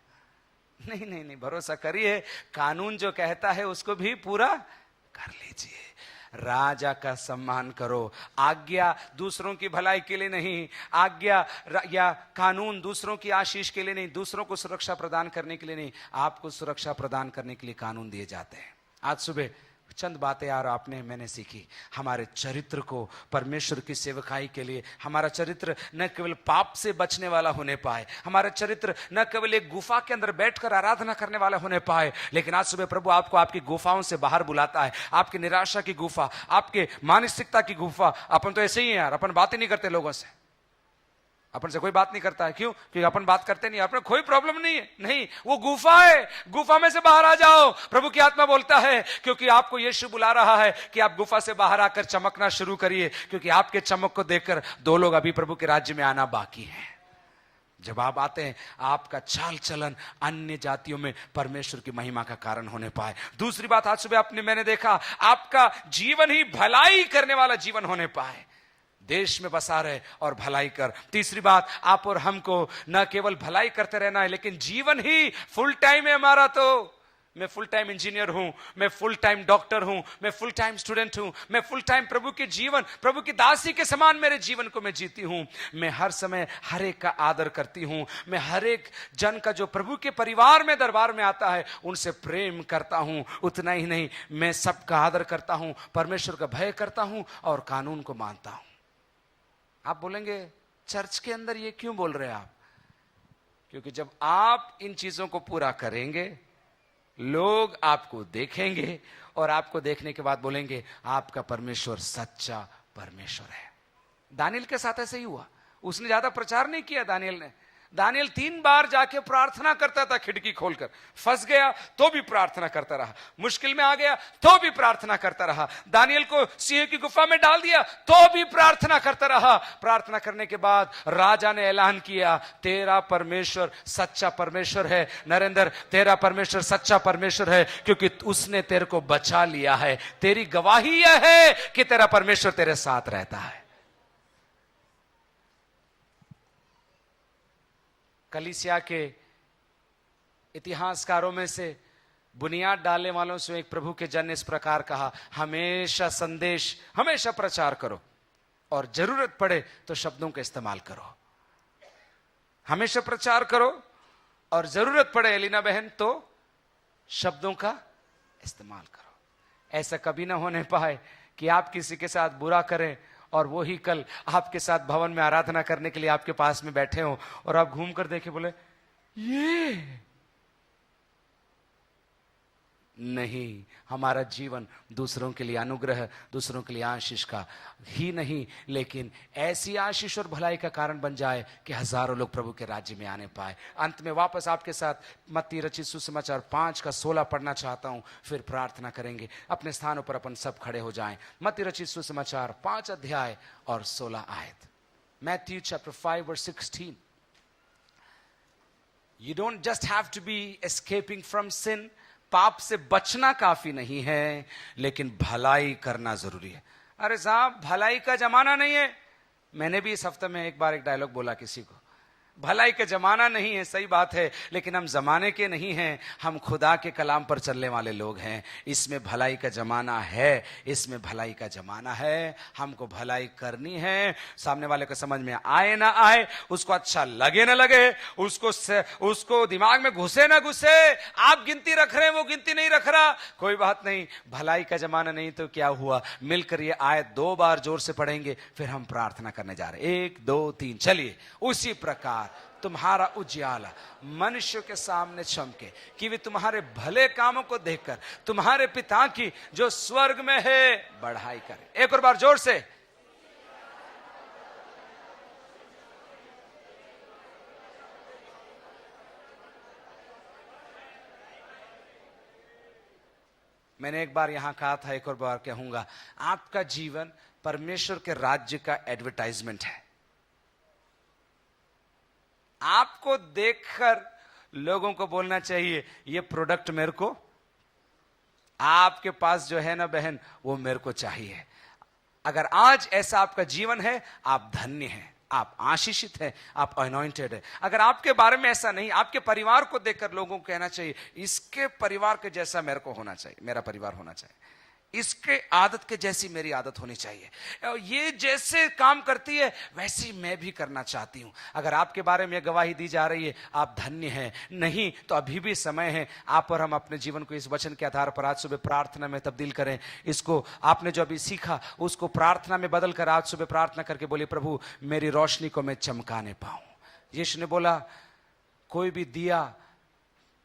नहीं नहीं नहीं, भरोसा करिए, कानून जो कहता है उसको भी पूरा कर लीजिए। राजा का सम्मान करो। आज्ञा दूसरों की भलाई के लिए नहीं, आज्ञा या कानून दूसरों की आशीष के लिए नहीं, दूसरों को सुरक्षा प्रदान करने के लिए नहीं, आपको सुरक्षा प्रदान करने के लिए कानून दिए जाते हैं। आज सुबह चंद बातें यार आपने मैंने सीखी। हमारे चरित्र को परमेश्वर की सेवकाई के लिए, हमारा चरित्र न केवल पाप से बचने वाला होने पाए, हमारा चरित्र न केवल एक गुफा के अंदर बैठकर आराधना करने वाला होने पाए, लेकिन आज सुबह प्रभु आपको आपकी गुफाओं से बाहर बुलाता है। आपकी निराशा की गुफा, आपके मानसिकता की गुफा। अपन तो ऐसे ही है यार, अपन बात ही नहीं करते लोगों से, अपन से कोई बात नहीं करता है। क्यों? क्योंकि अपन बात करते नहीं, अपने कोई प्रॉब्लम नहीं है। नहीं, वो गुफा है, गुफा में से बाहर आ जाओ। प्रभु की आत्मा बोलता है, क्योंकि आपको यीशु बुला रहा है कि आप गुफा से बाहर आकर चमकना शुरू करिए, क्योंकि आपके चमक को देखकर 2 लोग अभी प्रभु के राज्य में आना बाकी है। जब आप आते हैं, आपका चाल चलन अन्य जातियों में परमेश्वर की महिमा का कारण होने पाए। दूसरी बात, आज सुबह मैंने देखा, आपका जीवन ही भलाई करने वाला जीवन होने पाए। देश में बसा रहे और भलाई कर। तीसरी बात, आप और हमको न केवल भलाई करते रहना है, लेकिन जीवन ही फुल टाइम है हमारा। तो मैं फुल टाइम इंजीनियर हूं, मैं फुल टाइम डॉक्टर हूं, मैं फुल टाइम स्टूडेंट हूं, मैं फुल टाइम प्रभु के जीवन, प्रभु की दासी के समान मेरे जीवन को मैं जीती हूं। मैं हर समय हर एक का आदर करती हूं। मैं हर एक जन का जो प्रभु के परिवार में दरबार में आता है उनसे प्रेम करता हूं। उतना ही नहीं, मैं सबका आदर करता हूं, परमेश्वर का भय करता हूं और कानून को मानता हूं। आप बोलेंगे चर्च के अंदर ये क्यों बोल रहे हैं आप? क्योंकि जब आप इन चीजों को पूरा करेंगे, लोग आपको देखेंगे और आपको देखने के बाद बोलेंगे आपका परमेश्वर सच्चा परमेश्वर है। दानियल के साथ ऐसे ही हुआ। उसने ज्यादा प्रचार नहीं किया। दानियल 3 बार जाके प्रार्थना करता था, खिड़की खोलकर। फंस गया तो भी प्रार्थना करता रहा, मुश्किल में आ गया तो भी प्रार्थना करता रहा। दानियल को सिंह की गुफा में डाल दिया तो भी प्रार्थना करता रहा। प्रार्थना करने के बाद राजा ने ऐलान किया, तेरा परमेश्वर सच्चा परमेश्वर है नरेंद्र, तेरा परमेश्वर सच्चा परमेश्वर है, क्योंकि उसने तेरे को बचा लिया है। तेरी गवाही यह है कि तेरा परमेश्वर तेरे साथ रहता है। कलीसिया के इतिहासकारों में से बुनियाद डालने वालों से एक प्रभु के जन ने इस प्रकार कहा, हमेशा संदेश, हमेशा प्रचार करो और जरूरत पड़े तो शब्दों का इस्तेमाल करो। हमेशा प्रचार करो और जरूरत पड़े एलिना बहन तो शब्दों का इस्तेमाल करो। ऐसा कभी ना होने पाए कि आप किसी के साथ बुरा करें और वो ही कल आपके साथ भवन में आराधना करने के लिए आपके पास में बैठे हो और आप घूम कर देखे बोले ये नहीं। हमारा जीवन दूसरों के लिए अनुग्रह, दूसरों के लिए आशीष का ही नहीं, लेकिन ऐसी आशीष और भलाई का कारण बन जाए कि हजारों लोग प्रभु के राज्य में आने पाए। अंत में वापस आपके साथ मत्ती रचित सुसमाचार 5:16 पढ़ना चाहता हूं, फिर प्रार्थना करेंगे। अपने स्थानों पर अपन सब खड़े हो जाएं। मत्ती रचित सुसमाचार 5 अध्याय और 16 आयत। Matthew chapter 5 verse 16. You don't just have to be escaping from sin. पाप से बचना काफी नहीं है, लेकिन भलाई करना जरूरी है। अरे साहब, भलाई का जमाना नहीं है। मैंने भी इस हफ्ते में एक बार एक डायलॉग बोला किसी को, भलाई का जमाना नहीं है, सही बात है, लेकिन हम जमाने के नहीं हैं, हम खुदा के कलाम पर चलने वाले लोग हैं। इसमें भलाई का जमाना है, इसमें भलाई का जमाना है। हमको भलाई करनी है। सामने वाले को समझ में आए ना आए, उसको अच्छा लगे ना लगे, उसको दिमाग में घुसे ना घुसे, आप गिनती रख रहे हैं, वो गिनती नहीं रख रहा, कोई बात नहीं। भलाई का जमाना नहीं तो क्या हुआ, मिलकर ये आयत 2 बार जोर से पढ़ेंगे, फिर हम प्रार्थना करने जा रहे हैं। 1 2 3 चलिए। उसी प्रकार तुम्हारा उजियाला मनुष्य के सामने चमके कि वे तुम्हारे भले कामों को देखकर तुम्हारे पिता की जो स्वर्ग में है बढ़ाई करे। एक और बार जोर से। मैंने एक बार यहां कहा था, एक और बार कहूंगा, आपका जीवन परमेश्वर के राज्य का एडवर्टाइजमेंट है। आपको देखकर लोगों को बोलना चाहिए ये प्रोडक्ट मेरे को, आपके पास जो है ना बहन, वो मेरे को चाहिए। अगर आज ऐसा आपका जीवन है, आप धन्य हैं, आप आशीषित हैं, आप अनॉइंटेड है। अगर आपके बारे में ऐसा नहीं, आपके परिवार को देखकर लोगों को कहना चाहिए इसके परिवार के जैसा मेरे को होना चाहिए, मेरा परिवार होना चाहिए, इसके आदत के जैसी मेरी आदत होनी चाहिए, ये जैसे काम करती है वैसी मैं भी करना चाहती हूं। अगर आपके बारे में गवाही दी जा रही है, आप धन्य हैं। नहीं तो अभी भी समय है, आप और हम अपने जीवन को इस वचन के आधार पर आज सुबह प्रार्थना में तब्दील करें। इसको आपने जो अभी सीखा उसको प्रार्थना में बदल कर आज सुबह प्रार्थना करके बोले, प्रभु मेरी रोशनी को मैं चमकाने पाऊं। यीशु ने बोला, कोई भी दिया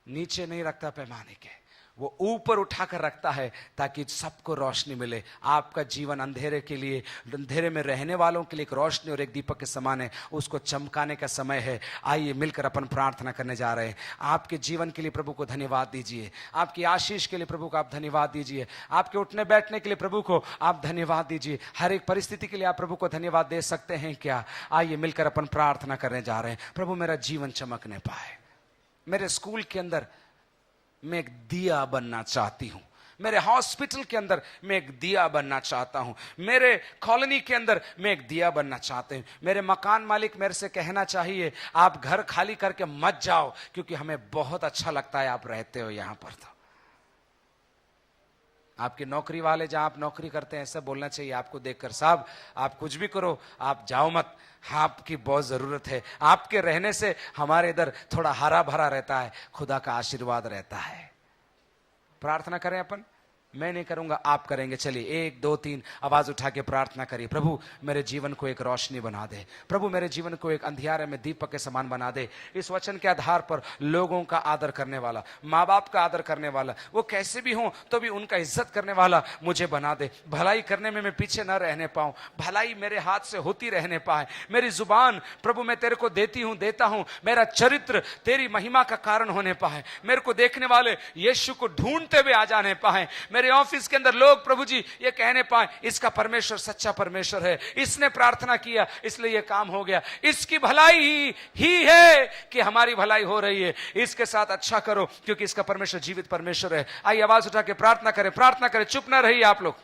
नीचे नहीं रखता पैमाने के, वो ऊपर उठाकर रखता है ताकि सबको रोशनी मिले। आपका जीवन अंधेरे के लिए, अंधेरे में रहने वालों के लिए एक रोशनी और एक दीपक के समान है, उसको चमकाने का समय है। आइए मिलकर अपन प्रार्थना करने जा रहे हैं। आपके जीवन के लिए प्रभु को धन्यवाद दीजिए, आपकी आशीष के लिए प्रभु को आप धन्यवाद दीजिए, आपके उठने बैठने के लिए प्रभु को आप धन्यवाद दीजिए। हर एक परिस्थिति के लिए आप प्रभु को धन्यवाद दे सकते हैं क्या? आइए मिलकर अपन प्रार्थना करने जा रहे हैं। प्रभु मेरा जीवन चमकने पाए, मेरे स्कूल के अंदर मैं एक दिया बनना चाहती हूं, मेरे हॉस्पिटल के अंदर मैं एक दिया बनना चाहता हूं, मेरे कॉलोनी के अंदर मैं एक दिया बनना चाहते हूं। मेरे मकान मालिक मेरे से कहना चाहिए आप घर खाली करके मत जाओ, क्योंकि हमें बहुत अच्छा लगता है आप रहते हो यहां पर। तो आपके नौकरी वाले जहां आप नौकरी करते हैं, ऐसा बोलना चाहिए आपको देखकर, साहब आप कुछ भी करो आप जाओ मत, आपकी बहुत जरूरत है, आपके रहने से हमारे इधर थोड़ा हरा भरा रहता है, खुदा का आशीर्वाद रहता है। प्रार्थना करें अपन, मैं नहीं करूंगा आप करेंगे। चलिए 1 2 3 आवाज उठा के प्रार्थना करिए। प्रभु मेरे जीवन को एक रोशनी बना दे, प्रभु मेरे जीवन को एक अंधियारे में दीपक के समान बना दे। इस वचन के आधार पर लोगों का आदर करने वाला, माँ बाप का आदर करने वाला, वो कैसे भी हो तो भी उनका इज्जत करने वाला मुझे बना दे। भलाई करने में मैं पीछे न रहने पाऊं, भलाई मेरे हाथ से होती रहने पाए। मेरी जुबान प्रभु मैं तेरे को देती हूं, देता हूं, मेरा चरित्र तेरी महिमा का कारण होने पाए। मेरे को देखने वाले यीशु को ढूंढते हुए आ जाने पाए। मेरे ऑफिस के अंदर लोग प्रभु जी ये कहने पाए इसका परमेश्वर सच्चा परमेश्वर है, इसने प्रार्थना किया इसलिए ये काम हो गया, इसकी भलाई ही है कि हमारी भलाई हो रही है, इसके साथ अच्छा करो क्योंकि इसका परमेश्वर जीवित परमेश्वर है। आइए आवाज उठा के प्रार्थना करें, प्रार्थना करें, चुप ना रहिए आप लोग।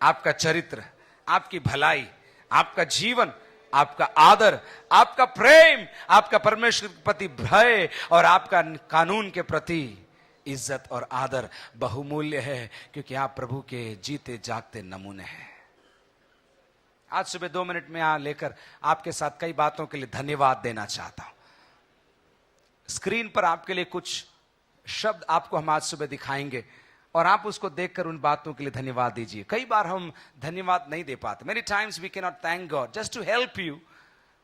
आपका चरित्र, आपकी भलाई, आपका जीवन आपका आदर, आपका प्रेम, आपका परमेश्वर के प्रति भय और आपका कानून के प्रति इज्जत और आदर बहुमूल्य है, क्योंकि आप प्रभु के जीते जागते नमूने हैं। आज सुबह 2 मिनट में यहां लेकर आपके साथ कई बातों के लिए धन्यवाद देना चाहता हूं। स्क्रीन पर आपके लिए कुछ शब्द आपको हम आज सुबह दिखाएंगे और आप उसको देखकर उन बातों के लिए धन्यवाद दीजिए। कई बार हम धन्यवाद नहीं दे पाते। Many times we can not thank God, just to help you,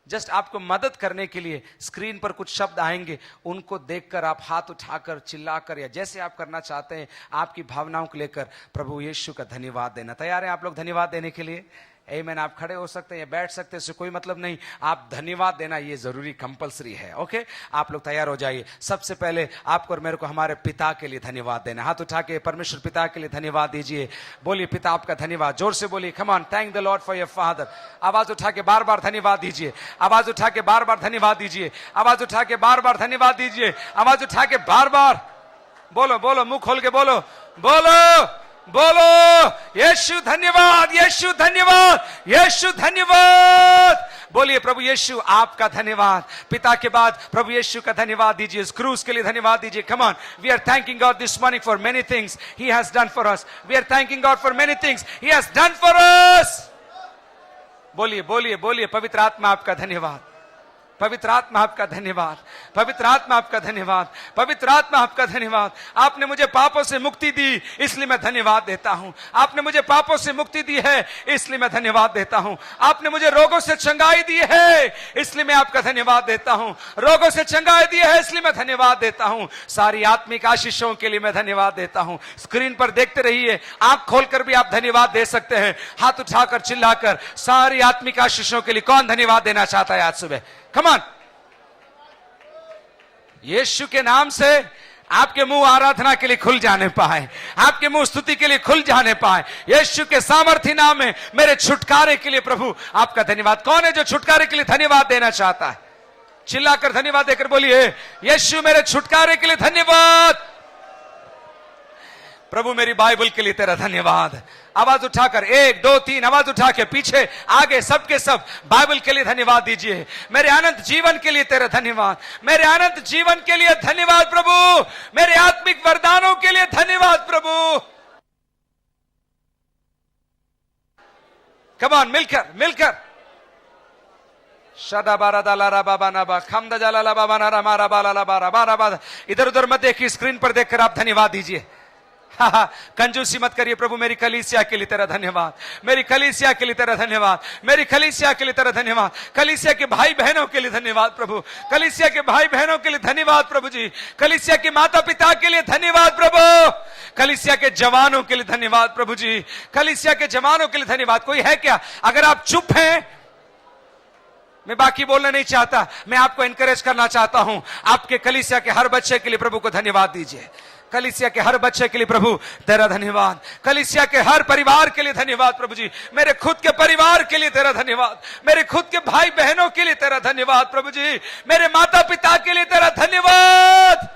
just आपको मदद करने के लिए स्क्रीन पर कुछ शब्द आएंगे, उनको देखकर आप हाथ उठाकर, चिल्लाकर या जैसे आप करना चाहते हैं आपकी भावनाओं को लेकर प्रभु यीशु का धन्यवाद देना। तैयार हैं आप लोग धन्यवाद देने के लिए? आमीन। आप खड़े हो सकते हैं या बैठ सकते हैं, इससे कोई मतलब नहीं। आप धन्यवाद देना ये जरूरी, कंपलसरी है। ओके, आप लोग तैयार हो जाइए। सबसे पहले आपको और मेरे को हमारे पिता के लिए धन्यवाद देना। हाथ उठा के परमेश्वर पिता के लिए धन्यवाद दीजिए। बोलिए पिता आपका धन्यवाद, जोर से बोलिए। Come on, thank the Lord for your father. आवाज उठा के बार बार धन्यवाद दीजिए। आवाज उठा के बार बार धन्यवाद दीजिए। आवाज उठा के बार बार धन्यवाद दीजिए। आवाज उठा के बार बार बोलो, बोलो, मुंह खोल के बोलो, बोलो, बोलो, यीशु धन्यवाद, यीशु धन्यवाद, यीशु धन्यवाद। बोलिए प्रभु यीशु आपका धन्यवाद। पिता के बाद प्रभु यीशु का धन्यवाद दीजिए। इस क्रूस के लिए धन्यवाद दीजिए। Come on, we are thanking God this morning for many things he has done for us. We are thanking God for many things he has done for us. बोलिए, बोलिए, बोलिए, पवित्र आत्मा आपका धन्यवाद, पवित्र आत्मा आपका धन्यवाद, पवित्र आत्मा आपका धन्यवाद, पवित्र आत्मा आपका धन्यवाद। आपने मुझे पापों से मुक्ति दी, इसलिए मैं धन्यवाद देता हूं। आपने मुझे पापों से मुक्ति दी है, इसलिए मैं धन्यवाद देता हूं। आपने मुझे रोगों से चंगाई दी है, इसलिए मैं आपका धन्यवाद देता हूं। रोगों से चंगाई दी है, इसलिए मैं धन्यवाद देता हूं। सारी आत्मिक आशीषों के लिए मैं धन्यवाद देता हूं। स्क्रीन पर देखते रहिए, आंख खोलकर भी आप धन्यवाद दे सकते हैं, हाथ उठाकर, चिल्लाकर। सारी आत्मिक आशीषों के लिए कौन धन्यवाद देना चाहता है आज सुबह? Come on. यीशु के नाम से आपके मुंह आराधना के लिए खुल जाने पाए, आपके मुंह स्तुति के लिए खुल जाने पाए। यीशु के सामर्थ्य नाम में मेरे छुटकारे के लिए प्रभु आपका धन्यवाद। कौन है जो छुटकारे के लिए धन्यवाद देना चाहता है? चिल्लाकर धन्यवाद देकर बोलिए, यीशु मेरे छुटकारे के लिए धन्यवाद। प्रभु मेरी बाइबल के लिए तेरा धन्यवाद। आवाज उठाकर 1 2 3 आवाज उठा के पीछे आगे सबके सब बाइबल के लिए धन्यवाद दीजिए। मेरे अनंत जीवन के लिए तेरा धन्यवाद, मेरे अनंत जीवन के लिए धन्यवाद प्रभु, मेरे आत्मिक वरदानों के लिए धन्यवाद प्रभु। कम ऑन, मिलकर मिलकर। इधर उधर मत देखिए, स्क्रीन पर देखकर आप धन्यवाद दीजिए। कंजूसी मत करिए। प्रभु मेरी कलीसिया के लिए तेरा धन्यवाद, मेरी कलीसिया के लिए तेरा धन्यवाद, मेरी कलीसिया के लिए तेरा धन्यवाद। कलीसिया के भाई बहनों के लिए धन्यवाद प्रभु, कलीसिया के भाई बहनों के लिए धन्यवाद प्रभु जी। कलीसिया के माता पिता के लिए धन्यवाद प्रभु, कलीसिया के जवानों के लिए धन्यवाद प्रभु जी, कलीसिया के जवानों के लिए धन्यवाद। कोई है क्या? अगर आप चुप हैं, मैं बाकी बोलना नहीं चाहता, मैं आपको एनकरेज करना चाहता हूं। आपके कलीसिया के हर बच्चे के लिए प्रभु को धन्यवाद दीजिए। कलीसिया के हर बच्चे के लिए प्रभु तेरा धन्यवाद। कलीसिया के हर परिवार के लिए धन्यवाद प्रभु जी। मेरे खुद के परिवार के लिए तेरा धन्यवाद, मेरे खुद के भाई बहनों के लिए तेरा धन्यवाद प्रभु जी, मेरे माता पिता के लिए तेरा धन्यवाद।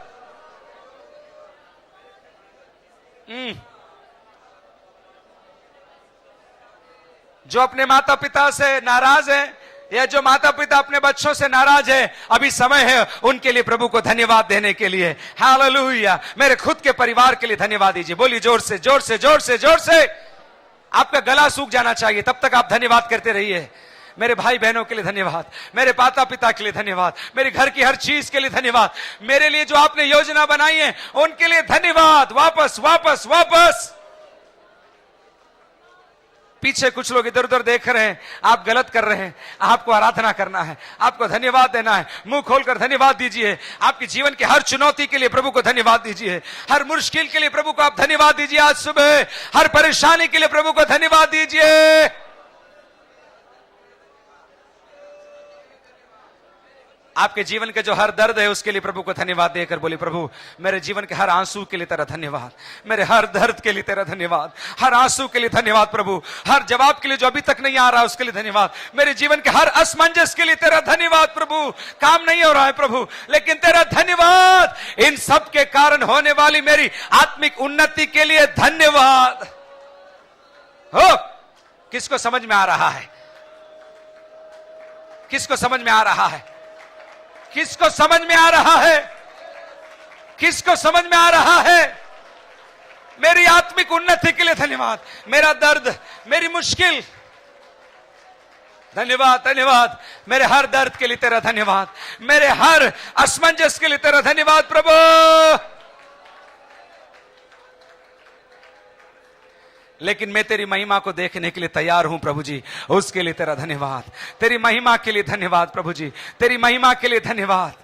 जो अपने माता पिता से नाराज है या जो माता पिता अपने बच्चों से नाराज है, अभी समय है उनके लिए प्रभु को धन्यवाद देने के लिए। हालेलुया। मेरे खुद के परिवार के लिए धन्यवाद दीजिए। बोलिए जोर से, जोर से, जोर से, जोर से। आपका गला सूख जाना चाहिए, तब तक आप धन्यवाद करते रहिए। मेरे भाई बहनों के लिए धन्यवाद, मेरे माता पिता के लिए धन्यवाद, मेरे घर की हर चीज के लिए धन्यवाद, मेरे लिए जो आपने योजना बनाई है उनके लिए धन्यवाद। वापस वापस वापस। पीछे कुछ लोग इधर उधर देख रहे हैं, आप गलत कर रहे हैं। आपको आराधना करना है, आपको धन्यवाद देना है। मुंह खोलकर धन्यवाद दीजिए। आपके जीवन के हर चुनौती के लिए प्रभु को धन्यवाद दीजिए, हर मुश्किल के लिए प्रभु को आप धन्यवाद दीजिए। आज सुबह हर परेशानी के लिए प्रभु को धन्यवाद दीजिए। आपके जीवन के जो हर दर्द है उसके लिए प्रभु को धन्यवाद देकर बोली, प्रभु मेरे जीवन के हर आंसू के लिए तेरा धन्यवाद, मेरे हर दर्द के लिए तेरा धन्यवाद, हर आंसू के लिए धन्यवाद प्रभु, हर जवाब के लिए जो अभी तक नहीं आ रहा उसके लिए धन्यवाद, मेरे जीवन के हर असमंजस के लिए तेरा धन्यवाद प्रभु। काम नहीं हो रहा है प्रभु, लेकिन तेरा धन्यवाद। इन सब के कारण होने वाली मेरी आत्मिक उन्नति के लिए धन्यवाद। हो, किसको समझ में आ रहा है? किसको समझ में आ रहा है? किसको समझ में आ रहा है? किसको समझ में आ रहा है? मेरी आत्मिक उन्नति के लिए धन्यवाद, मेरा दर्द, मेरी मुश्किल, धन्यवाद, धन्यवाद, मेरे हर दर्द के लिए तेरा धन्यवाद, मेरे हर असमंजस के लिए तेरा धन्यवाद प्रभु। लेकिन मैं तेरी महिमा को देखने के लिए तैयार हूं प्रभु जी, उसके लिए तेरा धन्यवाद, तेरी महिमा के लिए धन्यवाद प्रभु जी, तेरी महिमा के लिए धन्यवाद।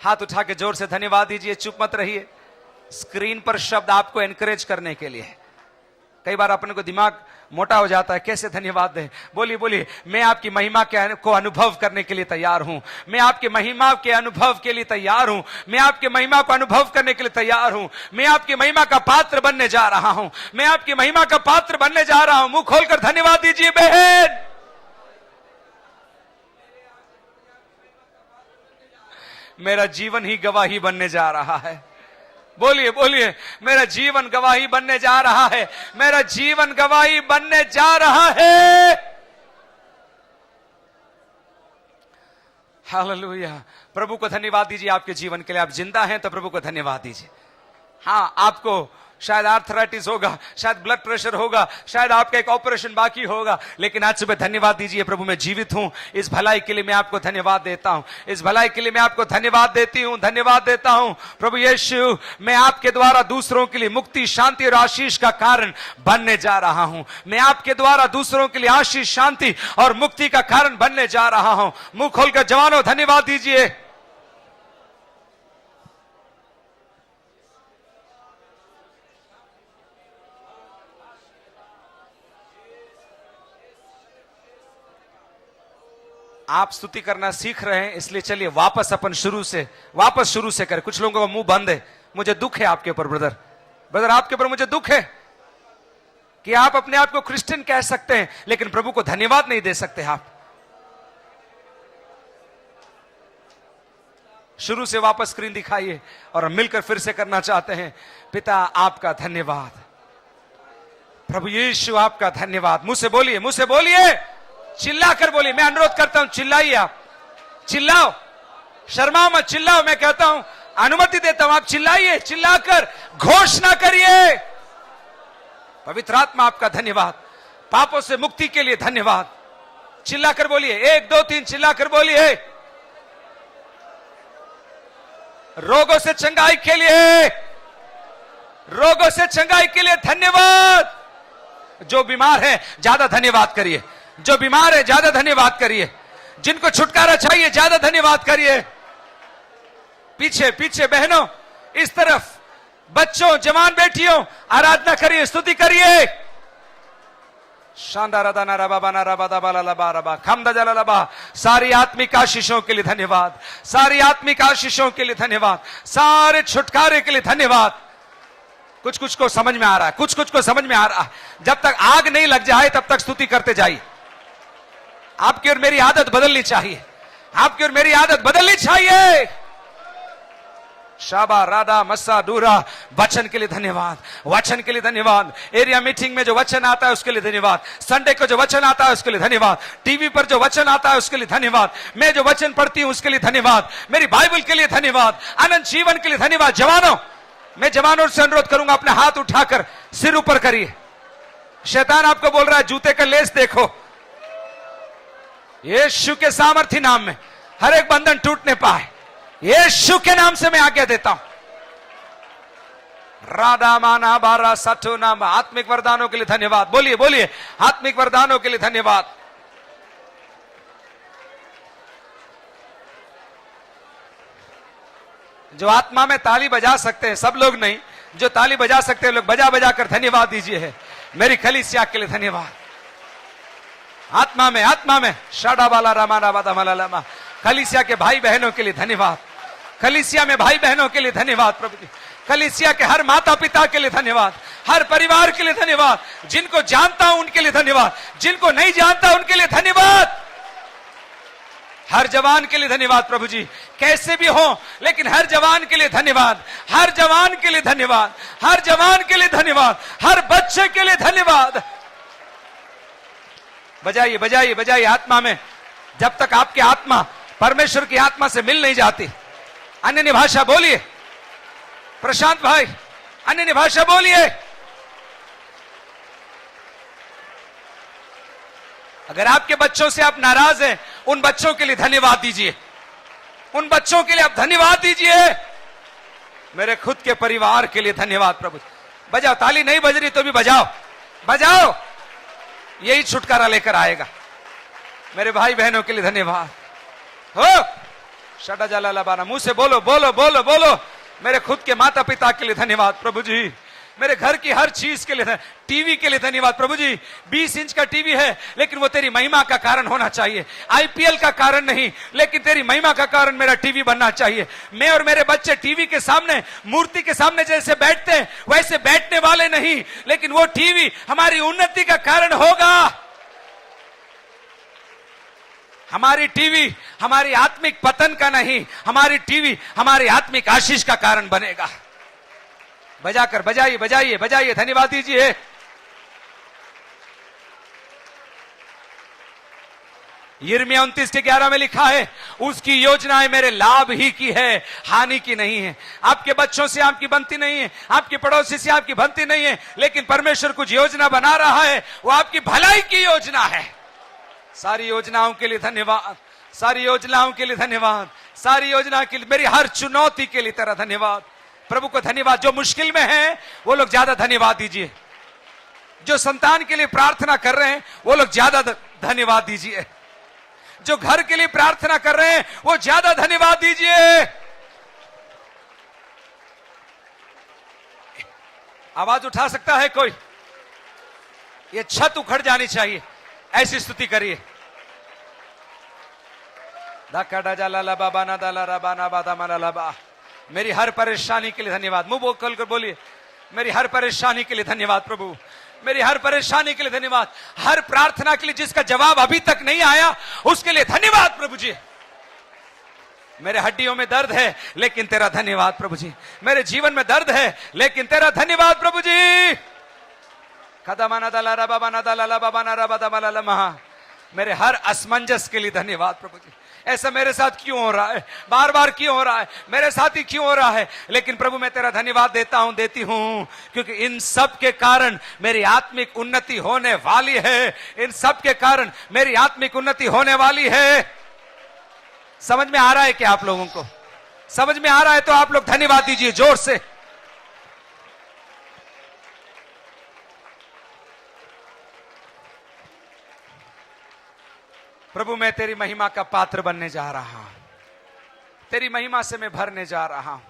हाथ उठा के जोर से धन्यवाद दीजिए, चुप मत रहिए। स्क्रीन पर शब्द आपको एनकरेज करने के लिए है। कई बार अपने को दिमाग मोटा हो जाता है, कैसे धन्यवाद दें? बोलिए बोलिए, मैं आपकी महिमा को अनुभव करने के लिए तैयार हूं, मैं आपकी महिमा के अनुभव के लिए तैयार हूं, मैं आपकी महिमा को अनुभव करने के लिए तैयार हूं, मैं आपकी महिमा का पात्र बनने जा रहा हूं, मैं आपकी महिमा का पात्र बनने जा रहा हूं। मुंह खोलकर धन्यवाद दीजिए बहन। मेरा जीवन ही गवाही बनने जा रहा है। बोलिए बोलिए, मेरा जीवन गवाही बनने जा रहा है, मेरा जीवन गवाही बनने जा रहा है। हालेलुया। प्रभु को धन्यवाद दीजिए आपके जीवन के लिए। आप जिंदा हैं तो प्रभु को धन्यवाद दीजिए। हाँ, आपको शायद आर्थराइटिस होगा, शायद ब्लड प्रेशर होगा, शायद आपका एक ऑपरेशन बाकी होगा, लेकिन आज सुबह धन्यवाद दीजिए, प्रभु मैं जीवित हूं, इस भलाई के लिए मैं आपको धन्यवाद देता हूं, इस भलाई के लिए मैं आपको धन्यवाद देती हूं, धन्यवाद देता हूं। प्रभु यीशु, मैं आपके द्वारा दूसरों के लिए मुक्ति, शांति और आशीष का कारण बनने जा रहा हूं। मैं आपके द्वारा दूसरों के लिए आशीष, शांति और मुक्ति का कारण बनने जा रहा हूं। मुंह खोलकर जवानों धन्यवाद दीजिए। आप स्तुति करना सीख रहे हैं, इसलिए चलिए वापस अपन शुरू से करें। कुछ लोगों का मुंह बंद है। मुझे दुख है आपके ऊपर ब्रदर, आपके ऊपर मुझे दुख है कि आप अपने आप को क्रिश्चियन कह सकते हैं, लेकिन प्रभु को धन्यवाद नहीं दे सकते। आप शुरू से वापस स्क्रीन दिखाइए और हम मिलकर फिर से करना चाहते हैं। पिता आपका धन्यवाद, प्रभु यीशु आपका धन्यवाद। मुझसे बोलिए, मुझसे बोलिए, चिल्लाकर बोलिए। मैं अनुरोध करता हूं, चिल्लाइए, आप चिल्लाओ, शर्माओ मत, चिल्लाओ। मैं कहता हूं, अनुमति देता हूं, आप चिल्लाइए, चिल्लाकर घोषणा करिए। पवित्र आत्मा आपका धन्यवाद, पापों से मुक्ति के लिए धन्यवाद। चिल्लाकर बोलिए, 1 2 3 चिल्लाकर बोलिए। रोगों से चंगाई के लिए, रोगों से चंगाई के लिए धन्यवाद। जो बीमार है ज्यादा धन्यवाद करिए, जो बीमार है ज्यादा धन्यवाद करिए, जिनको छुटकारा चाहिए ज्यादा धन्यवाद करिए। पीछे पीछे बहनों, इस तरफ बच्चों, जवान बेटियों, आराधना करिए, स्तुति करिए। सारी आत्मिक आशीषों के लिए धन्यवाद, सारी आत्मिक आशीषों के लिए धन्यवाद, सारे छुटकारे के लिए धन्यवाद। कुछ कुछ को समझ में आ रहा है, कुछ कुछ को समझ में आ रहा है। जब तक आग नहीं लग जाए तब तक स्तुति करते जाइए। आपकी और मेरी आदत बदलनी चाहिए, आपकी और मेरी आदत बदलनी चाहिए। शाबा राधा मस्सा दूरा, वचन के लिए धन्यवाद, वचन के लिए धन्यवाद। एरिया मीटिंग में जो वचन आता है उसके लिए धन्यवाद, संडे को जो वचन आता है उसके लिए धन्यवाद, टीवी पर जो वचन आता है उसके लिए धन्यवाद, मैं जो वचन पढ़ती हूं उसके लिए धन्यवाद, मेरी बाइबल के लिए धन्यवाद, अनंत जीवन के लिए धन्यवाद। जवानों, मैं जवानों से अनुरोध करूंगा, अपने हाथ उठाकर सिर ऊपर करिए। शैतान आपको बोल रहा है जूते का लेस देखो। यीशु के सामर्थ्य नाम में हर एक बंधन टूटने पाए, यीशु के नाम से मैं आज्ञा देता हूं। राधा माना बारा सठो नाम। आत्मिक वरदानों के लिए धन्यवाद। बोलिए बोलिए, आत्मिक वरदानों के लिए धन्यवाद। जो आत्मा में ताली बजा सकते हैं, सब लोग नहीं, जो ताली बजा सकते हैं लोग बजा बजा कर धन्यवाद दीजिए। मेरी कलीसिया के लिए धन्यवाद। आत्मा में शाडा वाला रामाना वादा मलालामा। कलीसिया के भाई बहनों के लिए धन्यवाद, कलीसिया में भाई बहनों के लिए धन्यवाद प्रभु जी। कलीसिया के हर माता पिता के लिए धन्यवाद, हर परिवार के लिए धन्यवाद, जिनको जानता हूं उनके लिए धन्यवाद, जिनको नहीं जानता उनके लिए धन्यवाद। हर जवान के लिए धन्यवाद प्रभु जी, कैसे भी हो लेकिन हर जवान के लिए धन्यवाद, हर जवान के लिए धन्यवाद, हर जवान के लिए धन्यवाद, हर बच्चे के लिए धन्यवाद। बजाइए बजाइए बजाइए, आत्मा में जब तक आपकी आत्मा परमेश्वर की आत्मा से मिल नहीं जाती। अन्य भाषा बोलिए प्रशांत भाई, अन्य भाषा बोलिए। अगर आपके बच्चों से आप नाराज हैं, उन बच्चों के लिए धन्यवाद दीजिए, उन बच्चों के लिए आप धन्यवाद दीजिए। मेरे खुद के परिवार के लिए धन्यवाद प्रभु। बजाओ, ताली नहीं बज रही तो भी बजाओ, बजाओ, यही छुटकारा लेकर आएगा। मेरे भाई बहनों के लिए धन्यवाद हो। शटा जाला लबाना, मुंह से बोलो बोलो बोलो बोलो। मेरे खुद के माता पिता के लिए धन्यवाद प्रभु जी। मेरे घर की हर चीज के लिए, टीवी के लिए धन्यवाद प्रभु जी। 20 इंच का टीवी है, लेकिन वो तेरी महिमा का कारण होना चाहिए। आईपीएल का कारण नहीं, लेकिन तेरी महिमा का कारण मेरा टीवी बनना चाहिए। मैं और मेरे बच्चे टीवी के सामने, मूर्ति के सामने जैसे बैठते हैं वैसे बैठने वाले नहीं, लेकिन वो टीवी हमारी उन्नति का कारण होगा। हमारी टीवी हमारी आत्मिक पतन का नहीं, हमारी टीवी हमारी आत्मिक आशीष का कारण बनेगा। बजाकर बजाइए बजाइए बजाइए, धन्यवाद दीजिए। यिर्मयाह 29:11 में लिखा है, उसकी योजनाएं मेरे लाभ ही की है, हानि की नहीं है। आपके बच्चों से आपकी बनती नहीं है, आपके पड़ोसी से आपकी बनती नहीं है, लेकिन परमेश्वर कुछ योजना बना रहा है, वो आपकी भलाई की योजना है। सारी योजनाओं के लिए धन्यवाद, सारी योजनाओं के लिए धन्यवाद, सारी योजना के लिए, मेरी हर चुनौती के लिए तेरा धन्यवाद प्रभु को धन्यवाद। जो मुश्किल में है वो लोग ज्यादा धन्यवाद दीजिए। जो संतान के लिए प्रार्थना कर रहे हैं वो लोग ज्यादा धन्यवाद दीजिए। जो घर के लिए प्रार्थना कर रहे हैं वो ज्यादा धन्यवाद दीजिए। आवाज उठा सकता है कोई? ये छत उखड़ जानी चाहिए, ऐसी स्तुति करिए। मेरी हर परेशानी के लिए धन्यवाद। मुंह खोल कर बोलिए, मेरी हर परेशानी के लिए धन्यवाद प्रभु, मेरी हर परेशानी के लिए धन्यवाद। हर प्रार्थना के लिए जिसका जवाब अभी तक नहीं आया उसके लिए धन्यवाद प्रभु जी। मेरे हड्डियों में दर्द है लेकिन तेरा धन्यवाद प्रभु जी। मेरे जीवन में दर्द है लेकिन तेरा धन्यवाद प्रभु जी। मेरे हर असमंजस के लिए धन्यवाद प्रभु जी। ऐसा मेरे साथ क्यों हो रहा है, बार बार क्यों हो रहा है, मेरे साथ ही क्यों हो रहा है, लेकिन प्रभु मैं तेरा धन्यवाद देता हूं, देती हूं, क्योंकि इन सब के कारण मेरी आत्मिक उन्नति होने वाली है। इन सब के कारण मेरी आत्मिक उन्नति होने वाली है। समझ में आ रहा है क्या आप लोगों को? समझ में आ रहा है तो आप लोग धन्यवाद दीजिए जोर से। प्रभु मैं तेरी महिमा का पात्र बनने जा रहा हूं, तेरी महिमा से मैं भरने जा रहा हूं।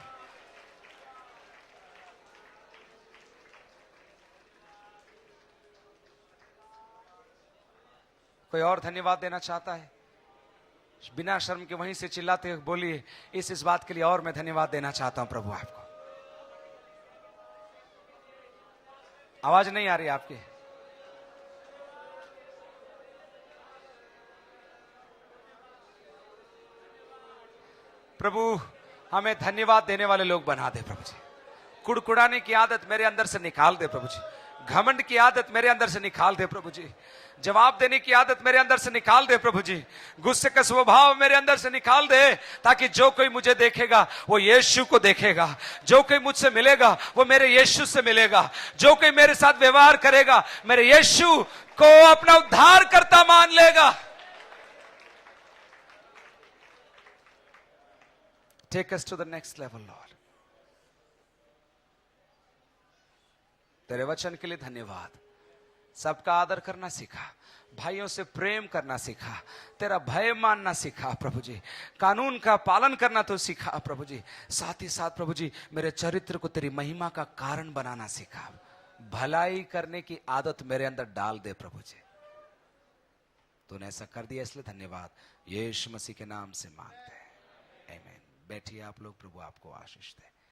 कोई और धन्यवाद देना चाहता है? बिना शर्म के वहीं से चिल्लाते हुए बोलिए, इस बात के लिए और मैं धन्यवाद देना चाहता हूं प्रभु आपको। आवाज नहीं आ रही आपकी? प्रभु हमें धन्यवाद देने वाले लोग बना दे प्रभु जी। कुड़कुड़ाने की आदत मेरे अंदर से निकाल दे प्रभु जी। घमंड की आदत मेरे अंदर से निकाल दे प्रभु जी। जवाब देने की आदत मेरे अंदर से निकाल दे प्रभु जी। गुस्से का स्वभाव मेरे अंदर से निकाल दे, ताकि जो कोई मुझे देखेगा वो यीशु को देखेगा। जो कोई मुझसे मिलेगा वो मेरे यीशु से मिलेगा। जो कोई मेरे साथ व्यवहार करेगा मेरे यीशु को अपना उद्धार करता मान लेगा। Take us to the next level, Lord. तेरे वचन के लिए धन्यवाद। सबका आदर करना सीखा, भाइयों से प्रेम करना सीखा, तेरा भय मानना सीखा प्रभु जी, कानून का पालन करना तो सीखा प्रभु जी। साथ ही साथ प्रभु जी मेरे चरित्र को तेरी महिमा का कारण बनाना सीखा। भलाई करने की आदत मेरे अंदर डाल दे प्रभु जी। तूने ऐसा कर दिया इसलिए धन्यवाद। यीशु मसीह के नाम से मांगते हैं, आमीन। बैठिए आप लोग, प्रभु आपको आशीष दे।